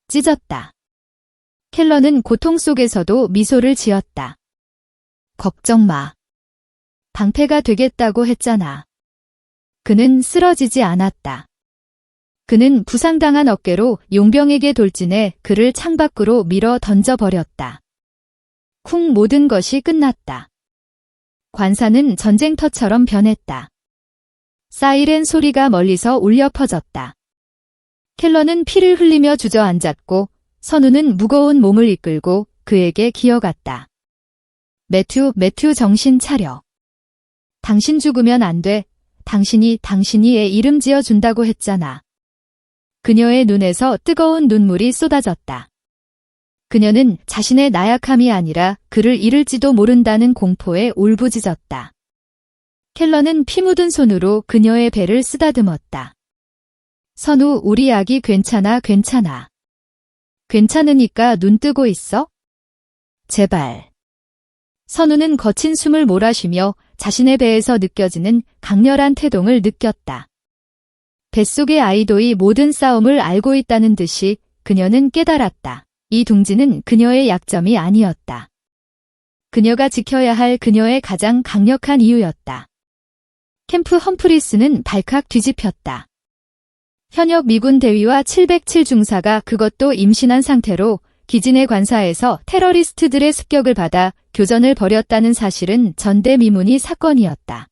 찢었다. 켈러는 고통 속에서도 미소를 지었다. 걱정 마. 방패가 되겠다고 했잖아. 그는 쓰러지지 않았다. 그는 부상당한 어깨로 용병에게 돌진해 그를 창밖으로 밀어 던져버렸다. 쿵. 모든 것이 끝났다. 관사는 전쟁터처럼 변했다. 사이렌 소리가 멀리서 울려 퍼졌다. 켈러는 피를 흘리며 주저앉았고 선우는 무거운 몸을 이끌고 그에게 기어갔다. 매튜 정신 차려. 당신 죽으면 안 돼. 당신이 애 이름 지어준다고 했잖아. 그녀의 눈에서 뜨거운 눈물이 쏟아졌다. 그녀는 자신의 나약함이 아니라 그를 잃을지도 모른다는 공포에 울부짖었다. 켈러는 피 묻은 손으로 그녀의 배를 쓰다듬었다. 선우, 우리 아기 괜찮아. 괜찮으니까 눈 뜨고 있어? 제발. 선우는 거친 숨을 몰아쉬며 자신의 배에서 느껴지는 강렬한 태동을 느꼈다. 뱃속의 아이도의 모든 싸움을 알고 있다는 듯이 그녀는 깨달았다. 이 둥지는 그녀의 약점이 아니었다. 그녀가 지켜야 할 그녀의 가장 강력한 이유였다. 캠프 험프리스는 발칵 뒤집혔다. 현역 미군 대위와 707 중사가 그것도 임신한 상태로 기진의 관사에서 테러리스트들의 습격을 받아 교전을 벌였다는 사실은 전대미문이 사건이었다.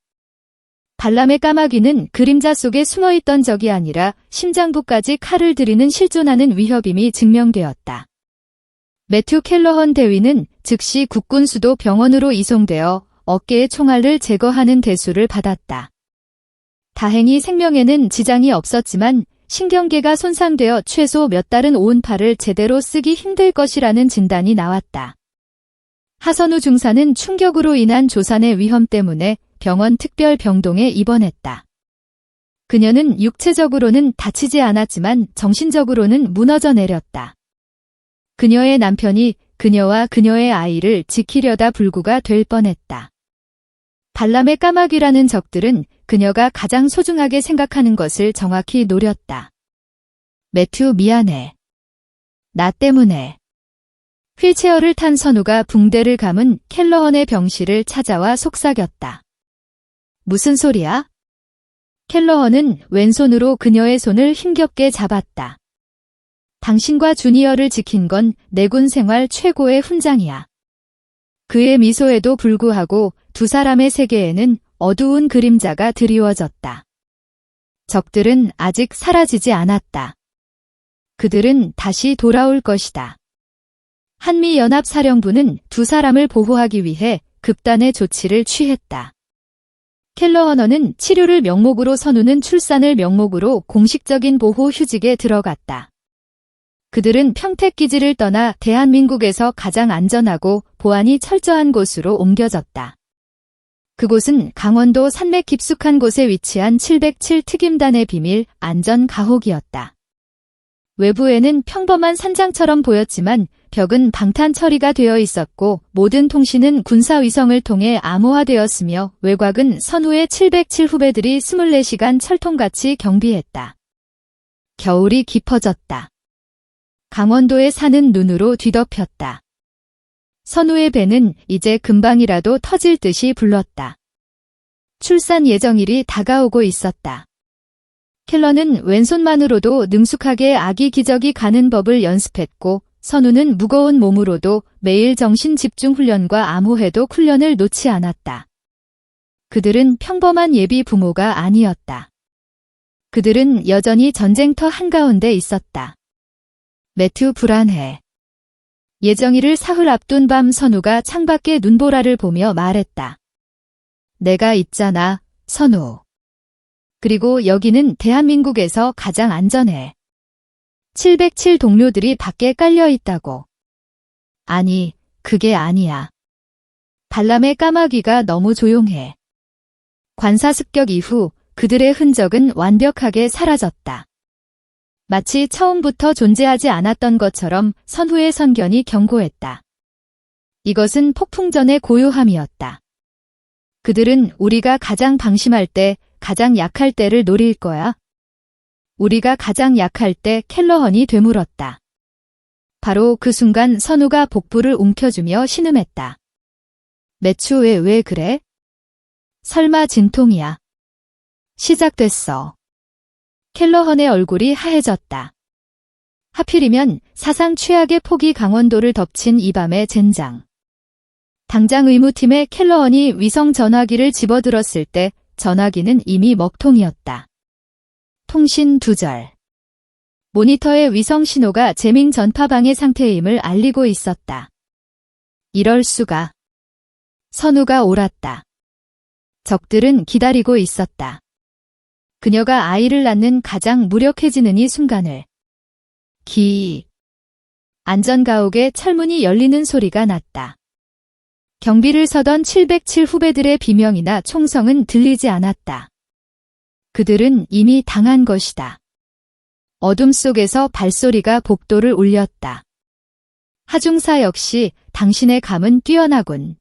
발람의 까마귀는 그림자 속에 숨어있던 적이 아니라 심장부까지 칼을 들이는 실존하는 위협임이 증명되었다. 매튜 켈러헌 대위는 즉시 국군 수도 병원으로 이송되어 어깨의 총알을 제거하는 대수를 받았다. 다행히 생명에는 지장이 없었지만 신경계가 손상되어 최소 몇 달은 오은팔을 제대로 쓰기 힘들 것이라는 진단이 나왔다. 하선우 중사는 충격으로 인한 조산의 위험 때문에 병원 특별병동에 입원했다. 그녀는 육체적으로는 다치지 않았지만 정신적으로는 무너져 내렸다. 그녀의 남편이 그녀와 그녀의 아이를 지키려다 불구가 될 뻔했다. 발람의 까마귀라는 적들은 그녀가 가장 소중하게 생각하는 것을 정확히 노렸다. 매튜 미안해. 나 때문에. 휠체어를 탄 선우가 붕대를 감은 켈러헌의 병실을 찾아와 속삭였다. 무슨 소리야? 켈러헌은 왼손으로 그녀의 손을 힘겹게 잡았다. 당신과 주니어를 지킨 건 내군 생활 최고의 훈장이야. 그의 미소에도 불구하고 두 사람의 세계에는 어두운 그림자가 드리워졌다. 적들은 아직 사라지지 않았다. 그들은 다시 돌아올 것이다. 한미연합사령부는 두 사람을 보호하기 위해 급단의 조치를 취했다. 켈러헌은 치료를 명목으로 선우는 출산을 명목으로 공식적인 보호 휴직에 들어갔다. 그들은 평택기지를 떠나 대한민국에서 가장 안전하고 보안이 철저한 곳으로 옮겨졌다. 그곳은 강원도 산맥 깊숙한 곳에 위치한 707 특임단의 비밀 안전 가옥이었다. 외부에는 평범한 산장처럼 보였지만 벽은 방탄 처리가 되어 있었고 모든 통신은 군사위성을 통해 암호화되었으며 외곽은 선후의 707 후배들이 24시간 철통같이 경비했다. 겨울이 깊어졌다. 강원도의 산은 눈으로 뒤덮였다. 선우의 배는 이제 금방이라도 터질 듯이 불렀다. 출산 예정일이 다가오고 있었다. 켈러는 왼손만으로도 능숙하게 아기 기저귀 가는 법을 연습했고 선우는 무거운 몸으로도 매일 정신 집중 훈련과 암호해독 훈련을 놓지 않았다. 그들은 평범한 예비 부모가 아니었다. 그들은 여전히 전쟁터 한가운데 있었다. 매튜 불안해. 예정일을 사흘 앞둔 밤 선우가 창밖의 눈보라를 보며 말했다. 내가 있잖아, 선우. 그리고 여기는 대한민국에서 가장 안전해. 707 동료들이 밖에 깔려 있다고. 아니, 그게 아니야. 발람의 까마귀가 너무 조용해. 관사 습격 이후 그들의 흔적은 완벽하게 사라졌다. 마치 처음부터 존재하지 않았던 것처럼 선후의 선견이 경고했다. 이것은 폭풍전의 고요함이었다. 그들은 우리가 가장 방심할 때, 가장 약할 때를 노릴 거야. 우리가 가장 약할 때 켈러헌이 되물었다. 바로 그 순간 선우가 복부를 움켜쥐며 신음했다. 매추 왜 그래? 설마 진통이야. 시작됐어. 켈러헌의 얼굴이 하얘졌다. 하필이면 사상 최악의 폭이 강원도를 덮친 이 밤의 젠장. 당장 의무팀에 켈러헌이 위성 전화기를 집어들었을 때 전화기는 이미 먹통이었다. 통신 두절. 모니터의 위성 신호가 재밍 전파 방해 상태임을 알리고 있었다. 이럴 수가. 선우가 옳았다. 적들은 기다리고 있었다. 그녀가 아이를 낳는 가장 무력해지는 이 순간을. 안전가옥의 철문이 열리는 소리가 났다. 경비를 서던 707 후배들의 비명이나 총성은 들리지 않았다. 그들은 이미 당한 것이다. 어둠 속에서 발소리가 복도를 울렸다. 하중사 역시 당신의 감은 뛰어나군.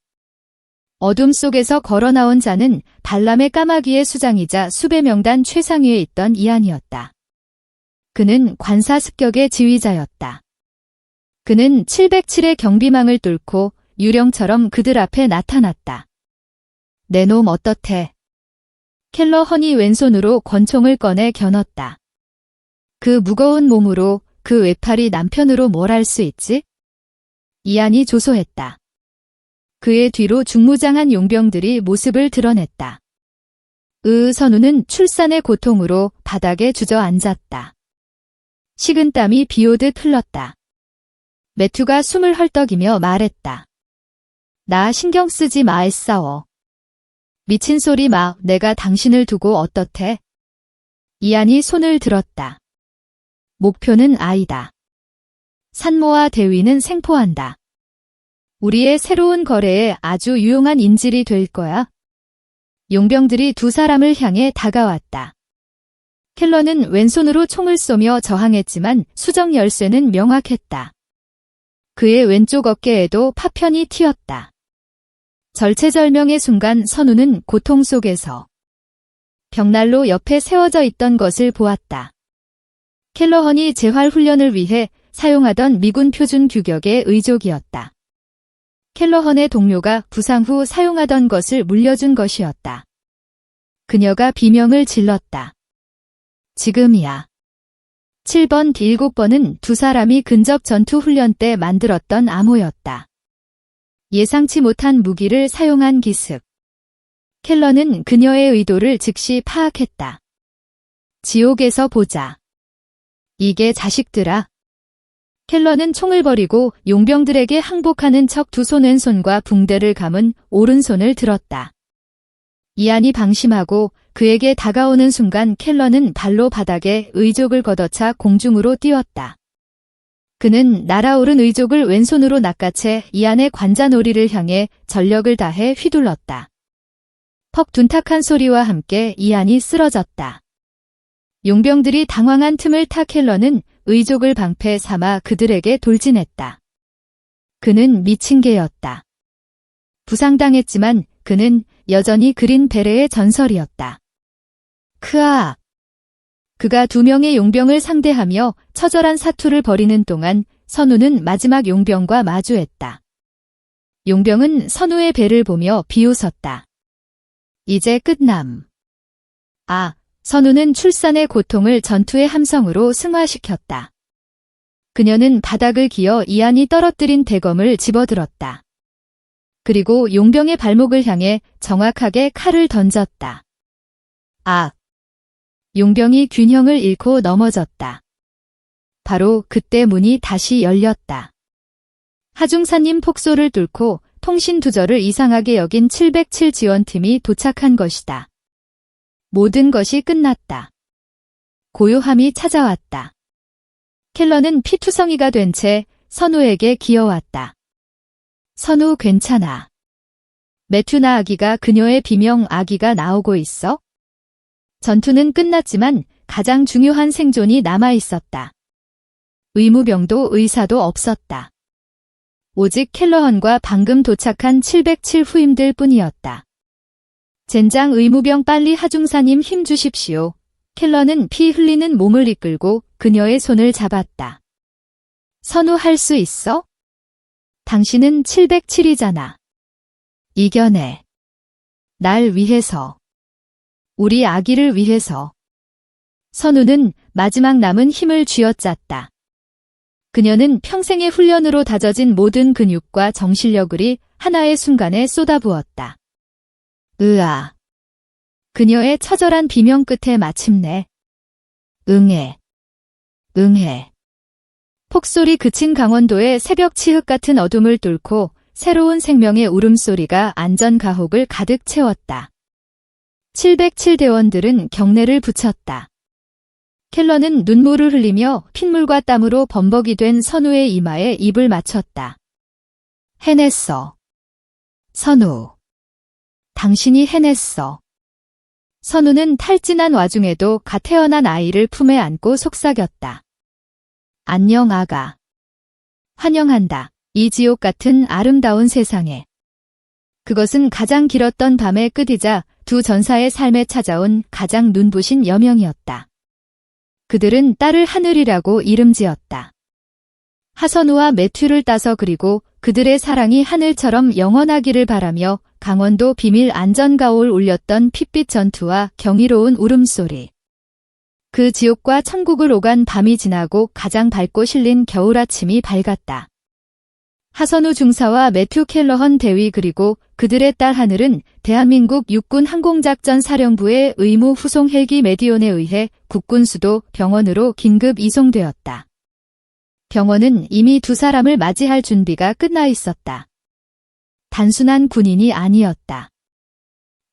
어둠 속에서 걸어나온 자는 발람의 까마귀의 수장이자 수배 명단 최상위에 있던 이안이었다. 그는 관사 습격의 지휘자였다. 그는 707의 경비망을 뚫고 유령처럼 그들 앞에 나타났다. 내 놈 어떻해? 켈러헌이 왼손으로 권총을 꺼내 겨눴다. 그 무거운 몸으로 그 외팔이 남편으로 뭘 할 수 있지? 이안이 조소했다. 그의 뒤로 중무장한 용병들이 모습을 드러냈다. 선우는 출산의 고통으로 바닥에 주저앉았다. 식은땀이 비오듯 흘렀다. 매튜가 숨을 헐떡이며 말했다. 나 신경 쓰지 마 애싸워. 미친 소리 마, 내가 당신을 두고 어떻대? 이안이 손을 들었다. 목표는 아이다. 산모와 대위는 생포한다. 우리의 새로운 거래에 아주 유용한 인질이 될 거야. 용병들이 두 사람을 향해 다가왔다. 켈러는 왼손으로 총을 쏘며 저항했지만 수정 열쇠는 명확했다. 그의 왼쪽 어깨에도 파편이 튀었다. 절체절명의 순간 선우는 고통 속에서 벽난로 옆에 세워져 있던 것을 보았다. 켈러헌이 재활 훈련을 위해 사용하던 미군 표준 규격의 의족이었다. 켈러헌의 동료가 부상 후 사용하던 것을 물려준 것이었다. 그녀가 비명을 질렀다. 지금이야. 7번, 7번은 두 사람이 근접 전투 훈련 때 만들었던 암호였다. 예상치 못한 무기를 사용한 기습. 켈러는 그녀의 의도를 즉시 파악했다. 지옥에서 보자. 이게 자식들아. 켈러는 총을 버리고 용병들에게 항복하는 척 두 손 왼손과 붕대를 감은 오른손을 들었다. 이안이 방심하고 그에게 다가오는 순간 켈러는 발로 바닥에 의족을 걷어차 공중으로 띄웠다. 그는 날아오른 의족을 왼손으로 낚아채 이안의 관자놀이를 향해 전력을 다해 휘둘렀다. 퍽 둔탁한 소리와 함께 이안이 쓰러졌다. 용병들이 당황한 틈을 타 켈러는 의족을 방패 삼아 그들에게 돌진했다. 그는 미친 개였다. 부상당했지만 그는 여전히 그린 베레의 전설이었다. 크아! 그가 두 명의 용병을 상대하며 처절한 사투를 벌이는 동안 선우는 마지막 용병과 마주했다. 용병은 선우의 배를 보며 비웃었다. 이제 끝남. 선우는 출산의 고통을 전투의 함성으로 승화시켰다. 그녀는 바닥을 기어 이안이 떨어뜨린 대검을 집어들었다. 그리고 용병의 발목을 향해 정확하게 칼을 던졌다. 용병이 균형을 잃고 넘어졌다. 바로 그때 문이 다시 열렸다. 하중사님 폭소를 뚫고 통신 두절을 이상하게 여긴 707 지원팀이 도착한 것이다. 모든 것이 끝났다. 고요함이 찾아왔다. 켈러는 피투성이가 된 채 선우에게 기어왔다. 선우 괜찮아. 매튜나 아기가 그녀의 비명 아기가 나오고 있어? 전투는 끝났지만 가장 중요한 생존이 남아있었다. 의무병도 의사도 없었다. 오직 켈러헌과 방금 도착한 707 후임들 뿐이었다. 젠장 의무병 빨리 하중사님 힘 주십시오. 켈러는 피 흘리는 몸을 이끌고 그녀의 손을 잡았다. 선우 할 수 있어? 당신은 707이잖아. 이겨내. 날 위해서. 우리 아기를 위해서. 선우는 마지막 남은 힘을 쥐어짰다. 그녀는 평생의 훈련으로 다져진 모든 근육과 정신력을 하나의 순간에 쏟아부었다. 으아. 그녀의 처절한 비명 끝에 마침내 응해. 응해. 폭소리 그친 강원도의 새벽 치흑 같은 어둠을 뚫고 새로운 생명의 울음소리가 안전가옥을 가득 채웠다. 707 대원들은 경례를 붙였다. 켈러는 눈물을 흘리며 핏물과 땀으로 범벅이 된 선우의 이마에 입을 맞췄다. 해냈어. 선우. 당신이 해냈어. 선우는 탈진한 와중에도 갓 태어난 아이를 품에 안고 속삭였다. 안녕 아가. 환영한다. 이 지옥 같은 아름다운 세상에. 그것은 가장 길었던 밤의 끝이자 두 전사의 삶에 찾아온 가장 눈부신 여명이었다. 그들은 딸을 하늘이라고 이름지었다. 하선우와 매튜를 따서 그리고 그들의 사랑이 하늘처럼 영원하기를 바라며 강원도 비밀 안전가옥을 울렸던 핏빛 전투와 경이로운 울음소리. 그 지옥과 천국을 오간 밤이 지나고 가장 밝고 실린 겨울 아침이 밝았다. 하선우 중사와 매튜 켈러헌 대위 그리고 그들의 딸 하늘은 대한민국 육군 항공작전 사령부의 의무 후송 헬기 메디온에 의해 국군 수도 병원으로 긴급 이송되었다. 병원은 이미 두 사람을 맞이할 준비가 끝나 있었다. 단순한 군인이 아니었다.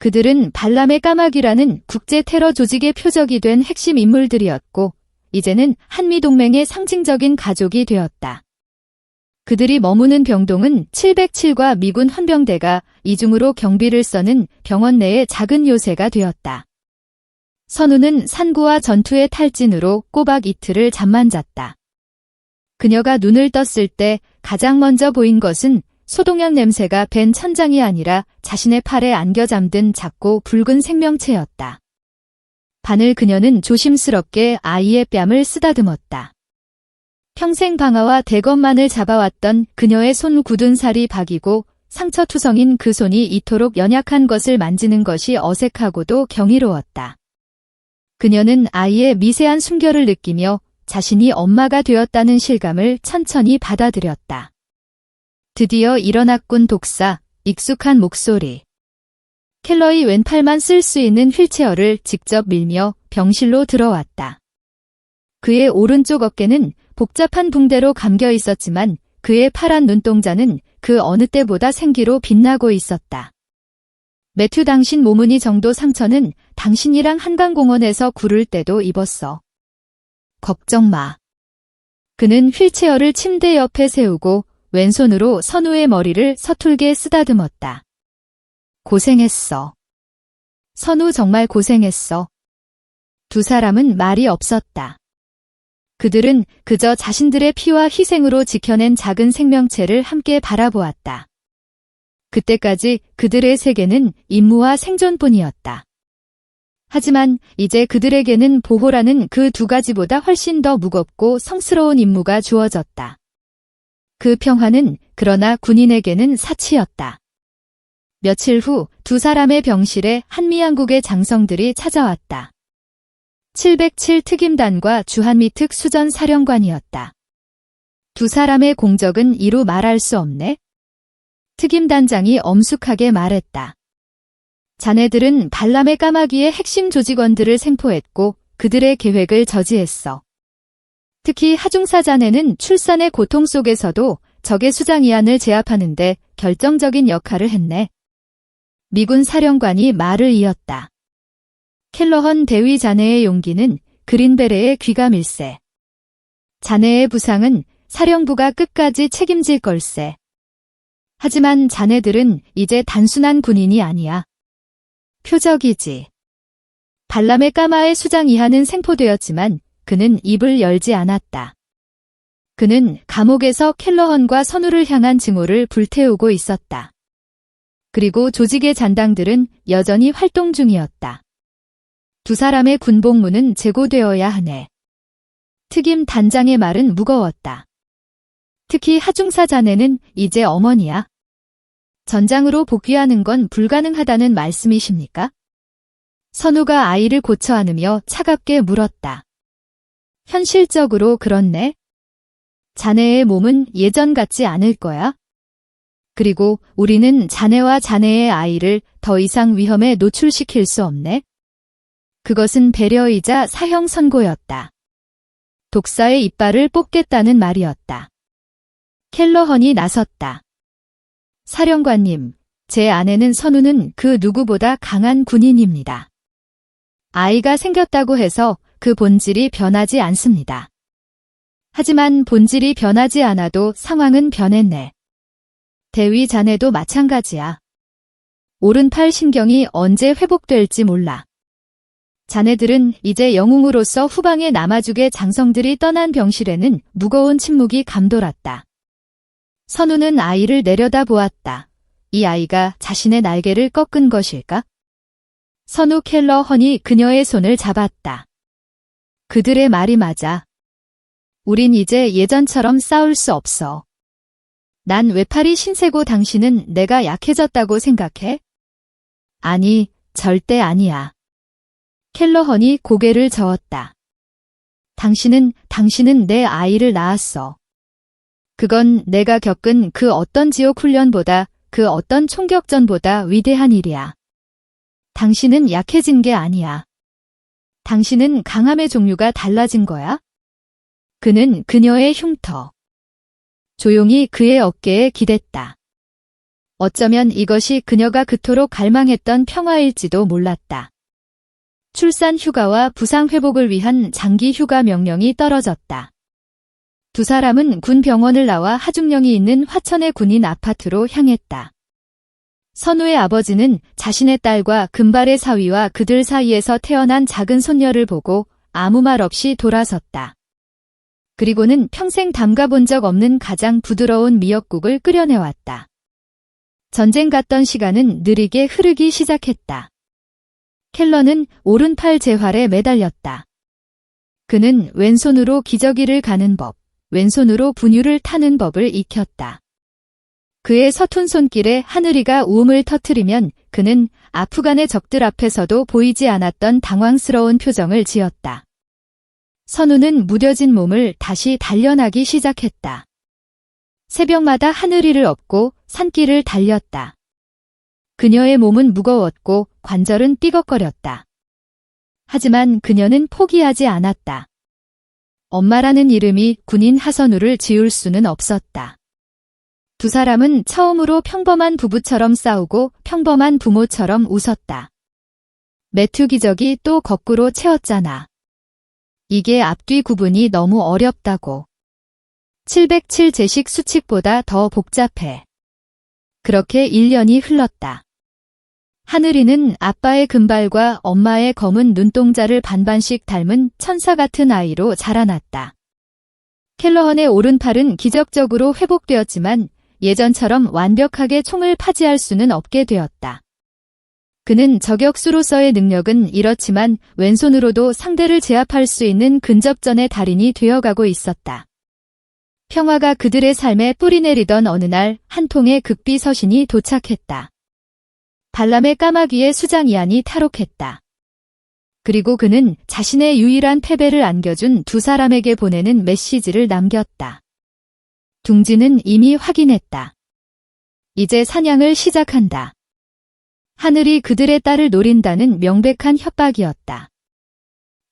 그들은 발람의 까마귀라는 국제 테러 조직의 표적이 된 핵심 인물들이었고, 이제는 한미동맹의 상징적인 가족이 되었다. 그들이 머무는 병동은 707과 미군 헌병대가 이중으로 경비를 써는 병원 내의 작은 요새가 되었다. 선우는 산구와 전투의 탈진으로 꼬박 이틀을 잠만 잤다. 그녀가 눈을 떴을 때 가장 먼저 보인 것은 소독약 냄새가 밴 천장이 아니라 자신의 팔에 안겨 잠든 작고 붉은 생명체였다. 바늘 그녀는 조심스럽게 아이의 뺨을 쓰다듬었다. 평생 방아와 대검만을 잡아왔던 그녀의 손 굳은 살이 박이고 상처투성인 그 손이 이토록 연약한 것을 만지는 것이 어색하고도 경이로웠다. 그녀는 아이의 미세한 숨결을 느끼며 자신이 엄마가 되었다는 실감을 천천히 받아들였다. 드디어 일어났군 독사, 익숙한 목소리. 켈러의 왼팔만 쓸 수 있는 휠체어를 직접 밀며 병실로 들어왔다. 그의 오른쪽 어깨는 복잡한 붕대로 감겨 있었지만 그의 파란 눈동자는 그 어느 때보다 생기로 빛나고 있었다. 매튜 당신 모문이 정도 상처는 당신이랑 한강공원에서 구를 때도 입었어. 걱정 마. 그는 휠체어를 침대 옆에 세우고 왼손으로 선우의 머리를 서툴게 쓰다듬었다. 고생했어. 선우 정말 고생했어. 두 사람은 말이 없었다. 그들은 그저 자신들의 피와 희생으로 지켜낸 작은 생명체를 함께 바라보았다. 그때까지 그들의 세계는 임무와 생존뿐이었다. 하지만 이제 그들에게는 보호라는 그 두 가지보다 훨씬 더 무겁고 성스러운 임무가 주어졌다. 그 평화는 그러나 군인에게는 사치였다. 며칠 후 두 사람의 병실에 한미양국의 장성들이 찾아왔다. 707 특임단과 주한미 특 수전 사령관이었다. 두 사람의 공적은 이루 말할 수 없네. 특임단장이 엄숙하게 말했다. 자네들은 발람의 까마귀의 핵심 조직원들을 생포했고 그들의 계획을 저지했어. 특히 하중사 자네는 출산의 고통 속에서도 적의 수장이안을 제압하는데 결정적인 역할을 했네. 미군 사령관이 말을 이었다. 켈러헌 대위 자네의 용기는 그린베레의 귀감일세. 자네의 부상은 사령부가 끝까지 책임질 걸세. 하지만 자네들은 이제 단순한 군인이 아니야. 표적이지. 발람의 까마의 수장 이하는 생포되었지만 그는 입을 열지 않았다. 그는 감옥에서 켈러헌과 선우를 향한 증오를 불태우고 있었다. 그리고 조직의 잔당들은 여전히 활동 중이었다. 두 사람의 군복무는 재고되어야 하네. 특임 단장의 말은 무거웠다. 특히 하중사 자네는 이제 어머니야. 전장으로 복귀하는 건 불가능하다는 말씀이십니까? 선우가 아이를 고쳐 안으며 차갑게 물었다. 현실적으로 그렇네. 자네의 몸은 예전 같지 않을 거야. 그리고 우리는 자네와 자네의 아이를 더 이상 위험에 노출시킬 수 없네. 그것은 배려이자 사형 선고였다. 독사의 이빨을 뽑겠다는 말이었다. 켈러헌이 나섰다. 사령관님, 제 아내는 선우는 그 누구보다 강한 군인입니다. 아이가 생겼다고 해서 그 본질이 변하지 않습니다. 하지만 본질이 변하지 않아도 상황은 변했네. 대위 자네도 마찬가지야. 오른팔 신경이 언제 회복될지 몰라. 자네들은 이제 영웅으로서 후방에 남아주게 장성들이 떠난 병실에는 무거운 침묵이 감돌았다. 선우는 아이를 내려다보았다. 이 아이가 자신의 날개를 꺾은 것일까? 선우 켈러헌이 그녀의 손을 잡았다. 그들의 말이 맞아. 우린 이제 예전처럼 싸울 수 없어. 난 외팔이 신세고 당신은 내가 약해졌다고 생각해? 아니, 절대 아니야. 켈러헌이 고개를 저었다. 당신은 내 아이를 낳았어. 그건 내가 겪은 그 어떤 지옥 훈련보다, 그 어떤 총격전보다 위대한 일이야. 당신은 약해진 게 아니야. 당신은 강함의 종류가 달라진 거야. 그는 그녀의 흉터. 조용히 그의 어깨에 기댔다. 어쩌면 이것이 그녀가 그토록 갈망했던 평화일지도 몰랐다. 출산 휴가와 부상 회복을 위한 장기 휴가 명령이 떨어졌다. 두 사람은 군 병원을 나와 하중령이 있는 화천의 군인 아파트로 향했다. 선우의 아버지는 자신의 딸과 금발의 사위와 그들 사이에서 태어난 작은 손녀를 보고 아무 말 없이 돌아섰다. 그리고는 평생 담가본 적 없는 가장 부드러운 미역국을 끓여내왔다. 전쟁 갔던 시간은 느리게 흐르기 시작했다. 켈러는 오른팔 재활에 매달렸다. 그는 왼손으로 기저귀를 가는 법, 왼손으로 분유를 타는 법을 익혔다. 그의 서툰 손길에 하늘이가 우음을 터뜨리면 그는 아프간의 적들 앞에서도 보이지 않았던 당황스러운 표정을 지었다. 선우는 무뎌진 몸을 다시 단련하기 시작했다. 새벽마다 하늘이를 업고 산길을 달렸다. 그녀의 몸은 무거웠고 관절은 삐걱거렸다. 하지만 그녀는 포기하지 않았다. 엄마라는 이름이 군인 하선우를 지울 수는 없었다. 두 사람은 처음으로 평범한 부부처럼 싸우고 평범한 부모처럼 웃었다. 매튜 기적이 또 거꾸로 채웠잖아. 이게 앞뒤 구분이 너무 어렵다고. 707 제식 수칙보다 더 복잡해. 그렇게 1년이 흘렀다. 하늘이는 아빠의 금발과 엄마의 검은 눈동자를 반반씩 닮은 천사 같은 아이로 자라났다. 켈러헌의 오른팔은 기적적으로 회복되었지만 예전처럼 완벽하게 총을 파지할 수는 없게 되었다. 그는 저격수로서의 능력은 이렇지만 왼손으로도 상대를 제압할 수 있는 근접전의 달인이 되어가고 있었다. 평화가 그들의 삶에 뿌리내리던 어느 날 한 통의 극비 서신이 도착했다. 발람의 까마귀의 수장 이안이 탈옥했다. 그리고 그는 자신의 유일한 패배를 안겨준 두 사람에게 보내는 메시지를 남겼다. 둥지는 이미 확인했다. 이제 사냥을 시작한다. 하늘이 그들의 딸을 노린다는 명백한 협박이었다.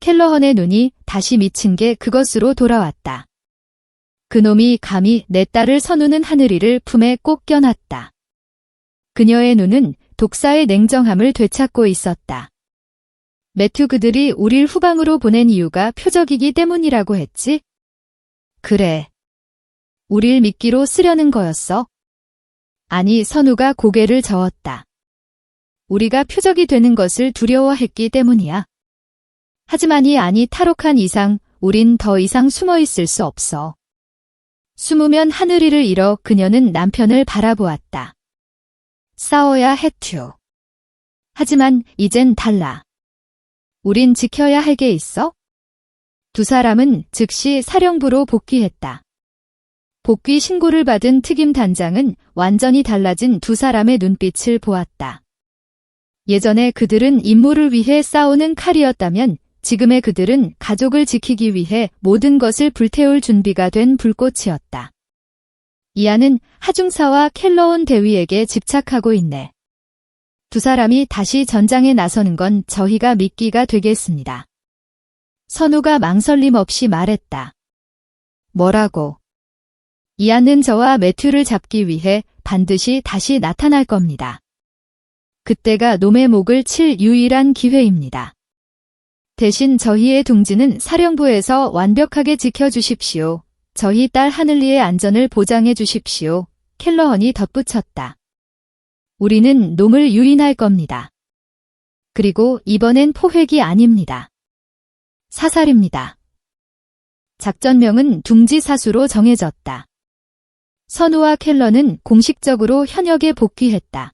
켈러헌의 눈이 다시 미친 게 그것으로 돌아왔다. 그놈이 감히 내 딸을 선우는 하늘이를 품에 꼭 껴놨다. 그녀의 눈은 독사의 냉정함을 되찾고 있었다. 매튜 그들이 우릴 후방으로 보낸 이유가 표적이기 때문이라고 했지? 그래. 우릴 미끼로 쓰려는 거였어? 아니, 선우가 고개를 저었다. 우리가 표적이 되는 것을 두려워했기 때문이야. 하지만이 안이 탈옥한 이상 우린 더 이상 숨어 있을 수 없어. 숨으면 하늘이를 잃어 그녀는 남편을 바라보았다. 싸워야 했튜. 하지만 이젠 달라. 우린 지켜야 할 게 있어? 두 사람은 즉시 사령부로 복귀했다. 복귀 신고를 받은 특임 단장은 완전히 달라진 두 사람의 눈빛을 보았다. 예전에 그들은 임무를 위해 싸우는 칼이었다면 지금의 그들은 가족을 지키기 위해 모든 것을 불태울 준비가 된 불꽃이었다. 이안은 하중사와 켈러온 대위에게 집착하고 있네. 두 사람이 다시 전장에 나서는 건 저희가 미끼가 되겠습니다. 선우가 망설임 없이 말했다. 뭐라고? 이안은 저와 매튜를 잡기 위해 반드시 다시 나타날 겁니다. 그때가 놈의 목을 칠 유일한 기회입니다. 대신 저희의 둥지는 사령부에서 완벽하게 지켜주십시오. 저희 딸 하늘리의 안전을 보장해 주십시오. 켈러헌이 덧붙였다. 우리는 놈을 유인할 겁니다. 그리고 이번엔 포획이 아닙니다. 사살입니다. 작전명은 둥지사수로 정해졌다. 선우와 켈러는 공식적으로 현역에 복귀했다.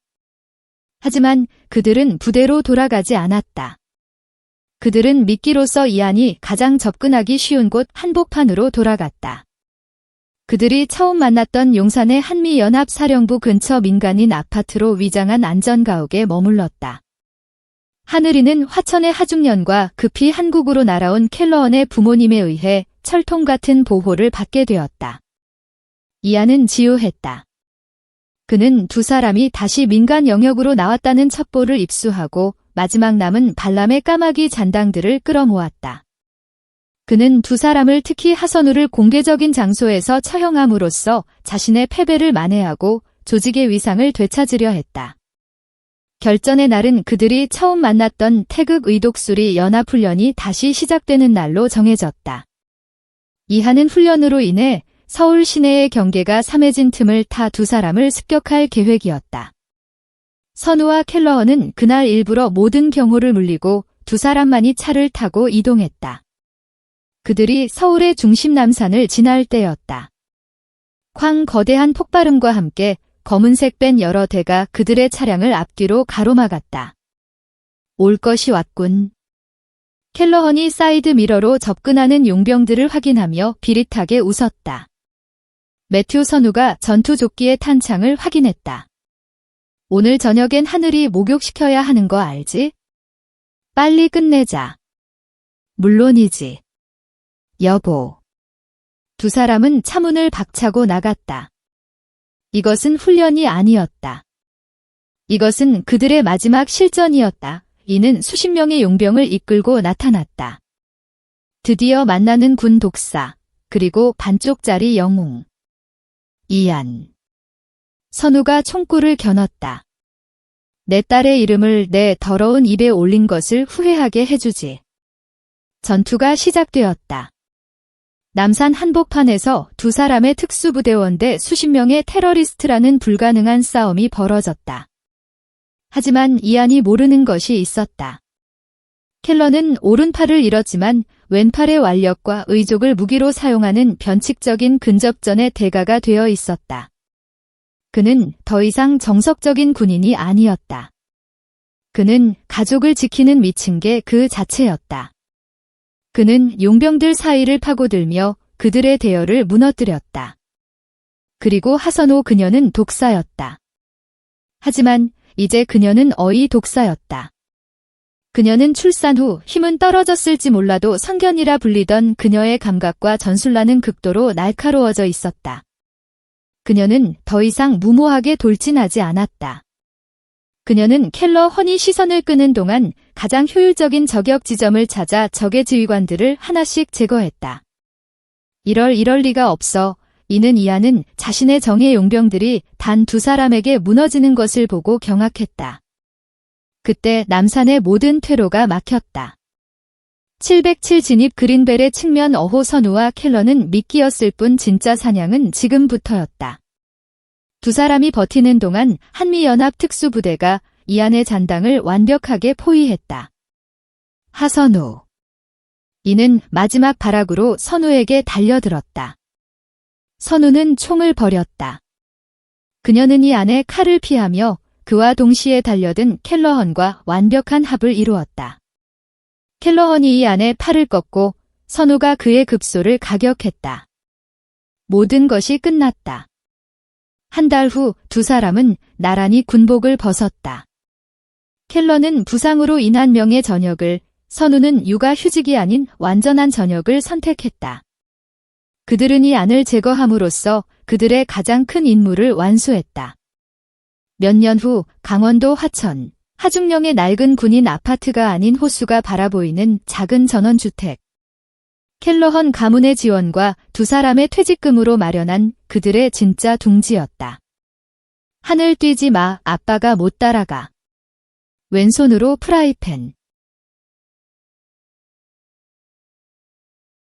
하지만 그들은 부대로 돌아가지 않았다. 그들은 미끼로서 이안이 가장 접근하기 쉬운 곳 한복판으로 돌아갔다. 그들이 처음 만났던 용산의 한미연합사령부 근처 민간인 아파트로 위장한 안전가옥에 머물렀다. 하늘이는 화천의 하중년과 급히 한국으로 날아온 켈러헌의 부모님에 의해 철통 같은 보호를 받게 되었다. 이안은 지우했다. 그는 두 사람이 다시 민간 영역으로 나왔다는 첩보를 입수하고 마지막 남은 발람의 까마귀 잔당들을 끌어모았다. 그는 두 사람을 특히 하선우를 공개적인 장소에서 처형함으로써 자신의 패배를 만회하고 조직의 위상을 되찾으려 했다. 결전의 날은 그들이 처음 만났던 태극 의독수리 연합훈련이 다시 시작되는 날로 정해졌다. 이하는 훈련으로 인해 서울 시내의 경계가 삼해진 틈을 타 두 사람을 습격할 계획이었다. 선우와 켈러헌은 그날 일부러 모든 경호를 물리고 두 사람만이 차를 타고 이동했다. 그들이 서울의 중심 남산을 지날 때였다. 쾅 거대한 폭발음과 함께 검은색 밴 여러 대가 그들의 차량을 앞뒤로 가로막았다. 올 것이 왔군. 켈러헌이 사이드 미러로 접근하는 용병들을 확인하며 비릿하게 웃었다. 매튜 선우가 전투조끼의 탄창을 확인했다. 오늘 저녁엔 하늘이 목욕시켜야 하는 거 알지? 빨리 끝내자. 물론이지. 여보. 두 사람은 차문을 박차고 나갔다. 이것은 훈련이 아니었다. 이것은 그들의 마지막 실전이었다. 이는 수십 명의 용병을 이끌고 나타났다. 드디어 만나는 군 독사, 그리고 반쪽짜리 영웅. 이안. 선우가 총구를 겨눴다. 내 딸의 이름을 내 더러운 입에 올린 것을 후회하게 해주지. 전투가 시작되었다. 남산 한복판에서 두 사람의 특수부대원 대 수십 명의 테러리스트라는 불가능한 싸움이 벌어졌다. 하지만 이안이 모르는 것이 있었다. 켈러는 오른팔을 잃었지만 왼팔의 완력과 의족을 무기로 사용하는 변칙적인 근접전의 대가가 되어 있었다. 그는 더 이상 정석적인 군인이 아니었다. 그는 가족을 지키는 미친개 그 자체였다. 그는 용병들 사이를 파고들며 그들의 대열을 무너뜨렸다. 그리고 하선호 그녀는 독사였다. 하지만 이제 그녀는 어이 독사였다. 그녀는 출산 후 힘은 떨어졌을지 몰라도 성견이라 불리던 그녀의 감각과 전술라는 극도로 날카로워져 있었다. 그녀는 더 이상 무모하게 돌진하지 않았다. 그녀는 켈러헌이 시선을 끄는 동안 가장 효율적인 저격 지점을 찾아 적의 지휘관들을 하나씩 제거했다. 이럴 리가 없어. 이는 이하는 자신의 정예 용병들이 단 두 사람에게 무너지는 것을 보고 경악했다. 그때 남산의 모든 퇴로가 막혔다. 707 진입 그린벨의 측면 어호 선우와 켈러는 미끼였을 뿐 진짜 사냥은 지금부터였다. 두 사람이 버티는 동안 한미연합 특수부대가 이안의 잔당을 완벽하게 포위했다. 하선우. 이는 마지막 발악으로 선우에게 달려들었다. 선우는 총을 버렸다. 그녀는 이안의 칼을 피하며 그와 동시에 달려든 켈러헌과 완벽한 합을 이루었다. 켈러헌이 이안의 팔을 꺾고 선우가 그의 급소를 가격했다. 모든 것이 끝났다. 한 달 후 두 사람은 나란히 군복을 벗었다. 켈러는 부상으로 인한 명예 전역을, 선우는 육아 휴직이 아닌 완전한 전역을 선택했다. 그들은 이안을 제거함으로써 그들의 가장 큰 임무를 완수했다. 몇 년 후 강원도 화천, 하중령의 낡은 군인 아파트가 아닌 호수가 바라보이는 작은 전원주택. 켈러헌 가문의 지원과 두 사람의 퇴직금으로 마련한 그들의 진짜 둥지였다. 하늘 뛰지 마, 아빠가 못 따라가. 왼손으로 프라이팬.